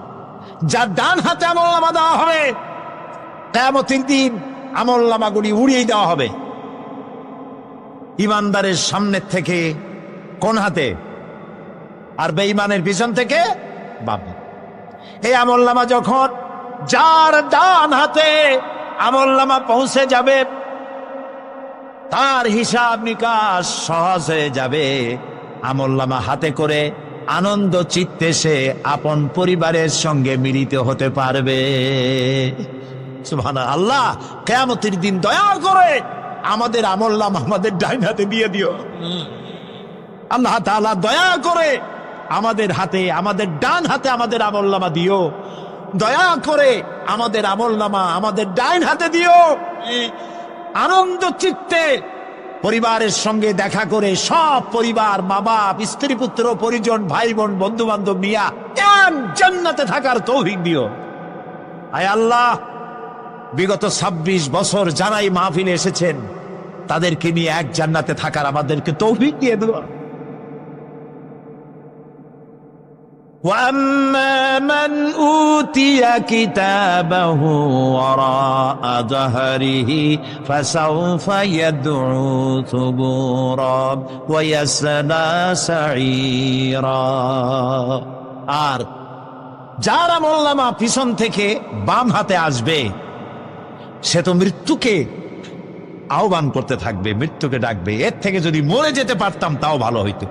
A: যার ডান হাতে আমলনামা দেওয়া হবে, কিয়ামতের দিন আমলনামাগুলি উড়িয়ে দেওয়া হবে। ইমানদারের সামনের থেকে কোন হাতে, আর বেঈমানের পিছন থেকে বাম। এই আমলনামা যখন যার ডান হাতে আমলনামা পৌঁছে যাবে, তার হিসাব নিকাশ সহজ হয়ে যাবে। আমলনামা হাতে করে আনন্দ চিত্তে সে আপন পরিবারের সঙ্গে মিলিত হতে পারবে। সুবহানাল্লাহ। আল্লাহ কিয়ামতের দিন দয়া করে আমাদের আমলনামা আমাদের ডাইন হাতে দিয়ে দিও। আল্লাহ তাআলা দয়া করে আমাদের হাতে, আমাদের ডান হাতে আমাদের আমলনামা দিও। দয়া করে আমাদের আমলনামা আমাদের ডাইন হাতে দিও। আনন্দ চিত্তে পরিবারের সঙ্গে দেখা করে, সব পরিবার, মা বাপ, স্ত্রী পুত্র পরিজন, ভাই বোন, বন্ধু বান্ধব নিয়া জান্নাতে থাকার তৌফিক দিও। আয় আল্লাহ, বিগত 26 বছর যারাই মাহফিলে এসেছেন, তাদেরকে নিয়ে এক জান্নাতে থাকার আমাদেরকে তৌফিক দিয়ে দিও। وَأَمَّا مَنْ أُوتِيَ كِتَابَهُ وَرَاءَ ظَهْرِهِ فَسَوْفَ يَدْعُو ثُبُورًا وَيَصْلَى سَعِيرًا। আর যার আমলনামা পিছন থেকে বাম হাতে আসবে, সে তো মৃত্যুকে আহ্বান করতে থাকবে, মৃত্যুকে ডাকবে। এর থেকে যদি মরে যেতে পারতাম তাও ভালো হইতো।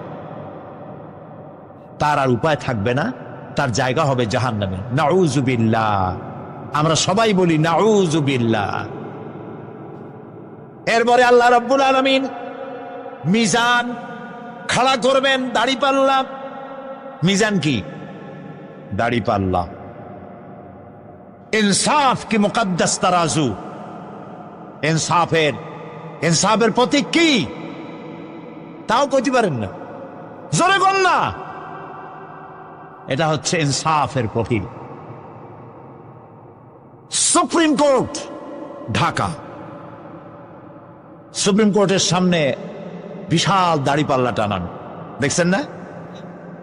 A: তার আর উপায় থাকবে না, তার জায়গা হবে জাহান্নামে। নাউযুবিল্লাহ। আমরা সবাই বলি নাউযুবিল্লাহ। এরপরে আল্লাহ রাব্বুল আলামিন মিজান খাড়া করবেন, দাড়িপাল্লা। মিজান কি? দাড়িপাল্লা। ইনসাফ কি মুকদ্দাস তারাজু। ইনসাফের প্রতীক কি তাও কইতে পারেন না, জোরে বল না। এটা হচ্ছে ইনসাফের প্রতীক। সুপ্রিম কোর্ট ঢাকা, সুপ্রিম কোর্টের সামনে বিশাল দাড়িপাল্লা টানান, দেখছেন না?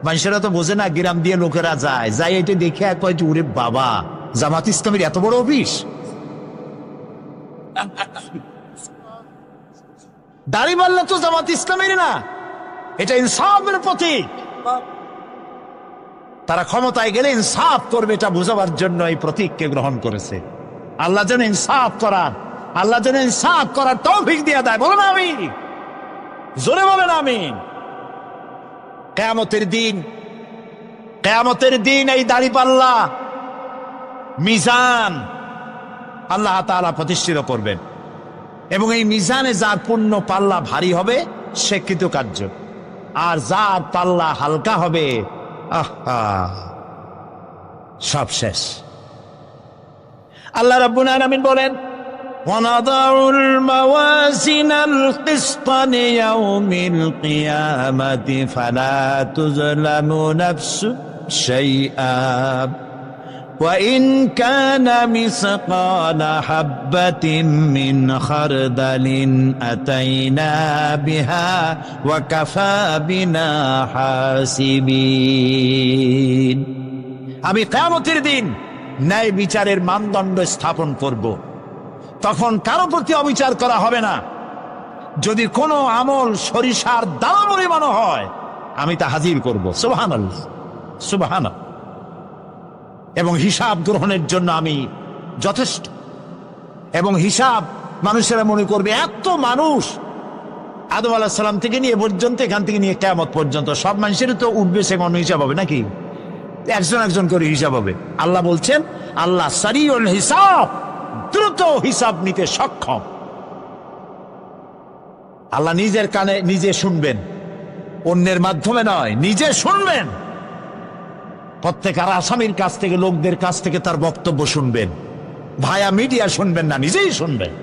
A: মানুষেরা তো বোঝে না, গ্রাম দিয়ে লোকেরা যায়, যাই এটা দেখে কয় যে ওরে বাবা,
B: জামাত ইসলামের এত বড় অফিস? দাড়িপাল্লা তো জামাত ইসলামের না, এটা ইনসাফের প্রতীক। তারা ক্ষমতায় গেলে ইনসাফ করবে এটা বোঝাবার জন্য এই প্রতীককে গ্রহণ করেছে। আল্লাহ যেন ইনসাফ করার তৌফিক দিয়ে দেয়। বলেন আমিন, জোরে বলেন আমিন। কিয়ামতের দিন এই দাড়িপাল্লা মিজান আল্লাহ তাআলা প্রতিষ্ঠিত করবেন, এবং এই মিজানে যার পুণ্য পাল্লা ভারী হবে সে কৃতকার্য, আর যার পাল্লা হালকা হবে সব শেষ। আল্লাহ রাব্বুল আলামিন বলেন, وَنَضَعُ الْمَوَازِينَ الْقِسْطَ لِيَوْمِ الْقِيَامَةِ فَلَا تُظْلَمُ نَفْسٌ شَيْئًا وَإِنْ كَانَ مِثْقَالَ حَبَّةٍ مِّنْ خَرْدَلٍ أَتَيْنَا بِهَا وَكَفَى بِنَا حَاسِبِينَ। আমি কিয়ামতের দিন ন্যায় বিচারের মানদণ্ড স্থাপন করব, তখন কারো প্রতি অবিচার করা হবে না। যদি কোনো আমল সরিষার দানা পরিমাণও হয় আমি তা হাজির করব। সুবহানাল্লাহ, সুবহানাল্লাহ। এবং হিসাব গ্রহণের জন্য আমি যথেষ্ট। এবং হিসাব মানুষেরা মনে করবে এত মানুষ, আদম আলাইহিস সালাম থেকে নিয়ে পর্যন্ত, এখান থেকে নিয়ে কিয়ামত পর্যন্ত সব মানুষের তো উঠবে সে কোনো হিসাব হবে নাকি? একজন একজন করে হিসাব হবে। আল্লাহ বলছেন, আল্লাহ সারিউল হিসাব, দ্রুত হিসাব নিতে সক্ষম। আল্লাহ নিজের কানে নিজে শুনবেন, অন্যের মাধ্যমে নয়, নিজে শুনবেন। প্রত্যেক আর আসামির কাছ থেকে, লোকদের কাছ থেকে তার বক্তব্য শুনবেন, ভায়া মিডিয়া শুনবেন না, নিজেই শুনবেন।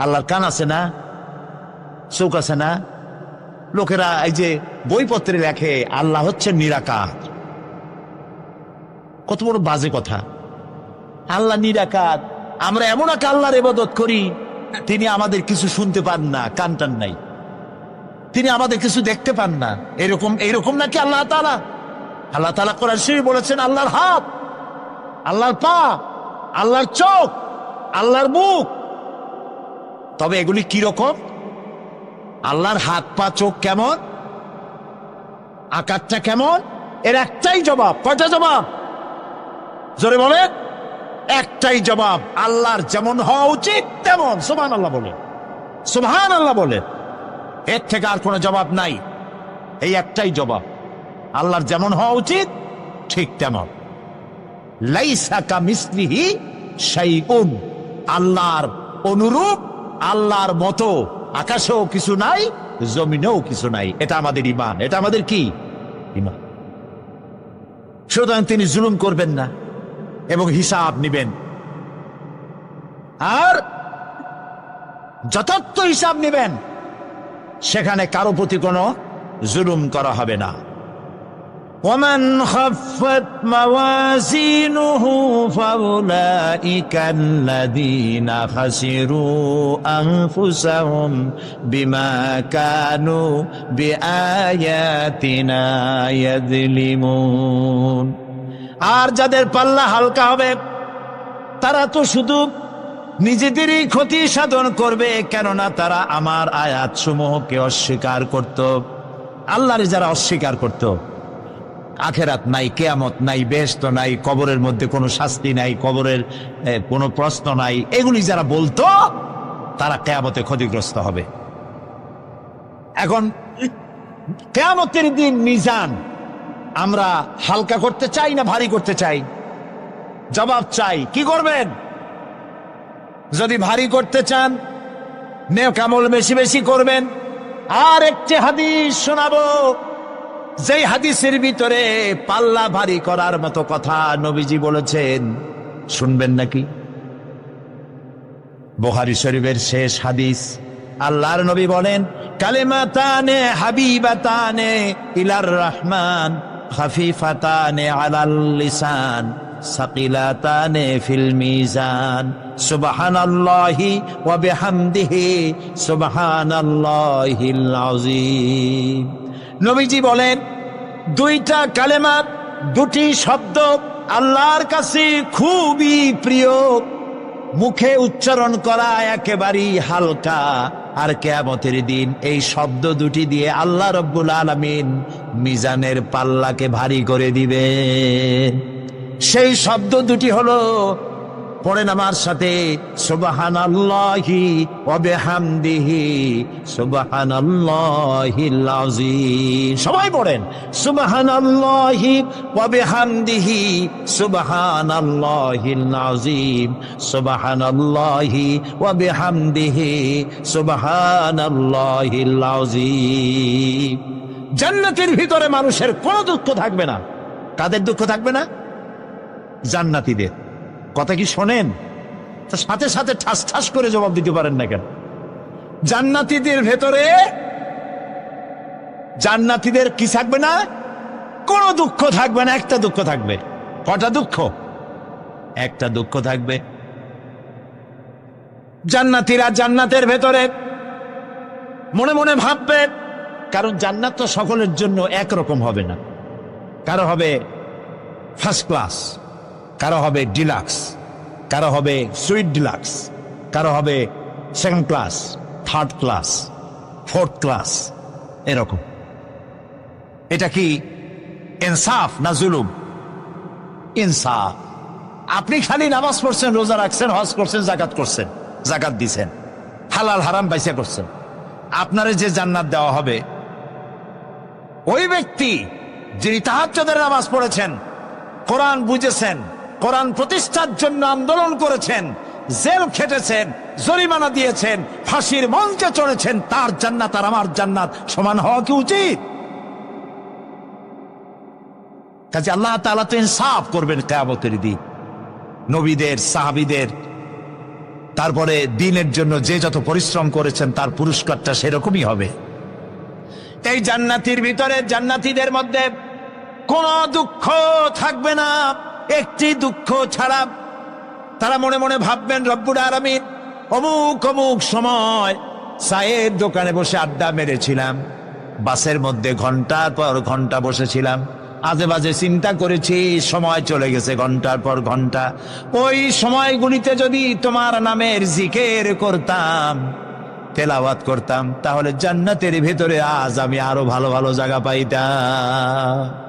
B: আল্লাহর কান আছে না, চোখ আছে না? লোকেরা এই যে বইপত্রে লেখে আল্লাহ হচ্ছে নিরাকার, কত বড় বাজে কথা। আল্লাহ নিরাকার, আমরা এমন এক আল্লাহর ইবাদত করি তিনি আমাদের কিছু শুনতে পান না, কান টান নাই, তিনি আমাদের কিছু দেখতে পান না। এরকম নাকি আল্লাহ তাআলা? আল্লাহ তাআলা কোরআন শরীফে বলেছেন আল্লাহর হাত, আল্লাহর পা, আল্লাহর চোখ, আল্লাহর মুখ। তবে এগুলি কি রকম? আল্লাহর হাত, পা, চোখ কেমন, আকারটা কেমন? এর একটাই জবাব। কয়টা জবাব? জোরে বলেন। একটাই জবাব, আল্লাহর যেমন হওয়া উচিত তেমন। সুবহানাল্লাহ বলে, সুবহানাল্লাহ বলে। এর থেকে আর কোনো জবাব নাই, এই একটাই জবাব, আল্লাহর যেমন হওয়া উচিত ঠিক তেমন। লাইসা কামিসলিহি শাইউন, আল্লাহর অনুরূপ, আল্লাহর মতো আকাশেও কিছু নাই, জমিনেও কিছু নাই। এটা আমাদের ঈমান, এটা আমাদের কি ঈমান। সুতরাং তিনি জুলুম করবেন না এবং হিসাব নিবেন, আর যথার্থ হিসাব নিবেন, সেখানে কারো প্রতি কোনো জুলুম করা হবে না। ومن خفت موازينه فأولئك الذين خسروا أنفسهم بما كانوا بآياتنا يظلمون। আর যাদের পাল্লা হালকা হবে তারা তো শুধু নিজেদেরই ক্ষতি সাধন করবে, কেননা তারা আমার আয়াত সমূহকে অস্বীকার করত। আল্লাহরে যারা অস্বীকার করত, আখেরাত নাই, কিয়ামত নাই, বেহেশত নাই, কবরের মধ্যে কোনো শাস্তি নাই, কবরের কোনো প্রশ্ন নাই, এগুলি যারা বলতো তারা কিয়ামতে ক্ষতিগ্রস্ত হবে। এখন কিয়ামতের দিন মিজান আমরা হালকা করতে চাই না ভারী করতে চাই? জবাব চাই। কি করবেন? যদি ভারী করতে চান নেক আমল বেশি বেশি করবেন। আর একটি হাদিস শোনাবো, যেই হাদিসের ভিতরে পাল্লা ভারী করার মতো কথা নবীজি বলেছেন, শুনবেন নাকি? বুখারী শরীফের শেষ হাদিস। আল্লাহর নবী বলেন, কালিমাতানে হাবিবাতানে ইলার রহমান খাফিফাতানে আলাল লিসান সাকিলাতানে ফিল মিজান সুবহানাল্লাহি ওয়া বিহামদিহি সুবহানাল্লাহিল আযীম। নবীজি বলেন, দুইটা কালেমা, দুটি শব্দ
A: আল্লাহর কাছে খুবই প্রিয়, মুখে উচ্চারণ করা একেবারেই হালকা। আর কিয়ামতের দিন এই শব্দ দুটি দিয়ে আল্লাহ রব্বুল আলামিন মিজানের পাল্লাকে ভারী করে দিবে। সেই শব্দ দুটি হলো, পড়েন আমার সাথে, সুবহানাল্লাহি ওয়া বিহামদিহি সুবহানাল্লাহিল আযীম। সবাই পড়েন, সুবহানাল্লাহি ওয়া বিহামদিহি সুবহানাল্লাহিল আযীম সুবহানাল্লাহি ওয়া বিহামদিহি সুবহানাল্লাহিল আযীম। জান্নাতের ভিতরে মানুষের কোনো দুঃখ থাকবে না। কাদের দুঃখ থাকবে না? জান্নাতীদের। কথা কি শোনেন? সাথে সাথে ঠাস ঠাস করে জবাব দিতে পারেন না কেন? জান্নাতীদের ভেতরে, জান্নাতীদের কি থাকবে না? কোনো দুঃখ থাকবে না। একটা দুঃখ থাকবে। কটা দুঃখ? একটা দুঃখ থাকবে। জান্নাতীরা জান্নাতের ভেতরে মনে মনে ভাববে, কারণ জান্নাত তো সকলের জন্য একরকম হবে না। কারো হবে ফার্স্ট ক্লাস, কারো হবে ডিলাক্স, কারো হবে সুইট ডিলাক্স, কারো হবে second class, third class, fourth class, এরকম। এটা কি ইনসাফ না জুলুম? ইনসাফ। আপনি খালি নামাজ পড়ছেন, রোজা রাখছেন, হজ করছেন, জাকাত করছেন, জাকাত দিছেন, হালাল হারাম বাইসা করছেন, আপনারে যে জান্নাত দেওয়া হবে, ওই ব্যক্তি যিনি তাহাজ্জুদের নামাজ পড়েছেন, কোরআন বুঝেছেন, কোরআন প্রতিষ্ঠার জন্য আন্দোলন করেছেন, জেল খেটেছেন, জরিমানা দিয়েছেন, ফাঁসির মঞ্চে চড়েছেন, তার জান্নাত আর আমার জান্নাত সমান হওয়া কি উচিত? কাজে আল্লাহ তাআলা তো ইনসাফ করবেন কিয়ামতের দিন। নবীদের, সাহাবীদের, তারপরে দিনের জন্য যে যত পরিশ্রম করেছেন তার পুরস্কারটা সেরকমই হবে। এই জান্নাতীর ভিতরে, জান্নাতীদের মধ্যে কোনো দুঃখ থাকবে না, একটি দুঃখ ছাড়া। তারা মনে মনে ভাববেন, রব্বুল আলামিন, অমুক অমুক সময় চায়ের দোকানে বসে আড্ডা মেরেছিলাম, বাসের মধ্যে ঘন্টার পর ঘন্টা বসেছিলাম, আজে বাজে চিন্তা করেছি, সময় চলে গেছে ঘন্টার পর ঘন্টা। ওই সময়গুলিতে যদি তোমার নামের জিকির করতাম, তেলাওয়াত করতাম, তাহলে জান্নাতের ভিতরে আজ আমি আরো ভালো ভালো জায়গা পাইতাম।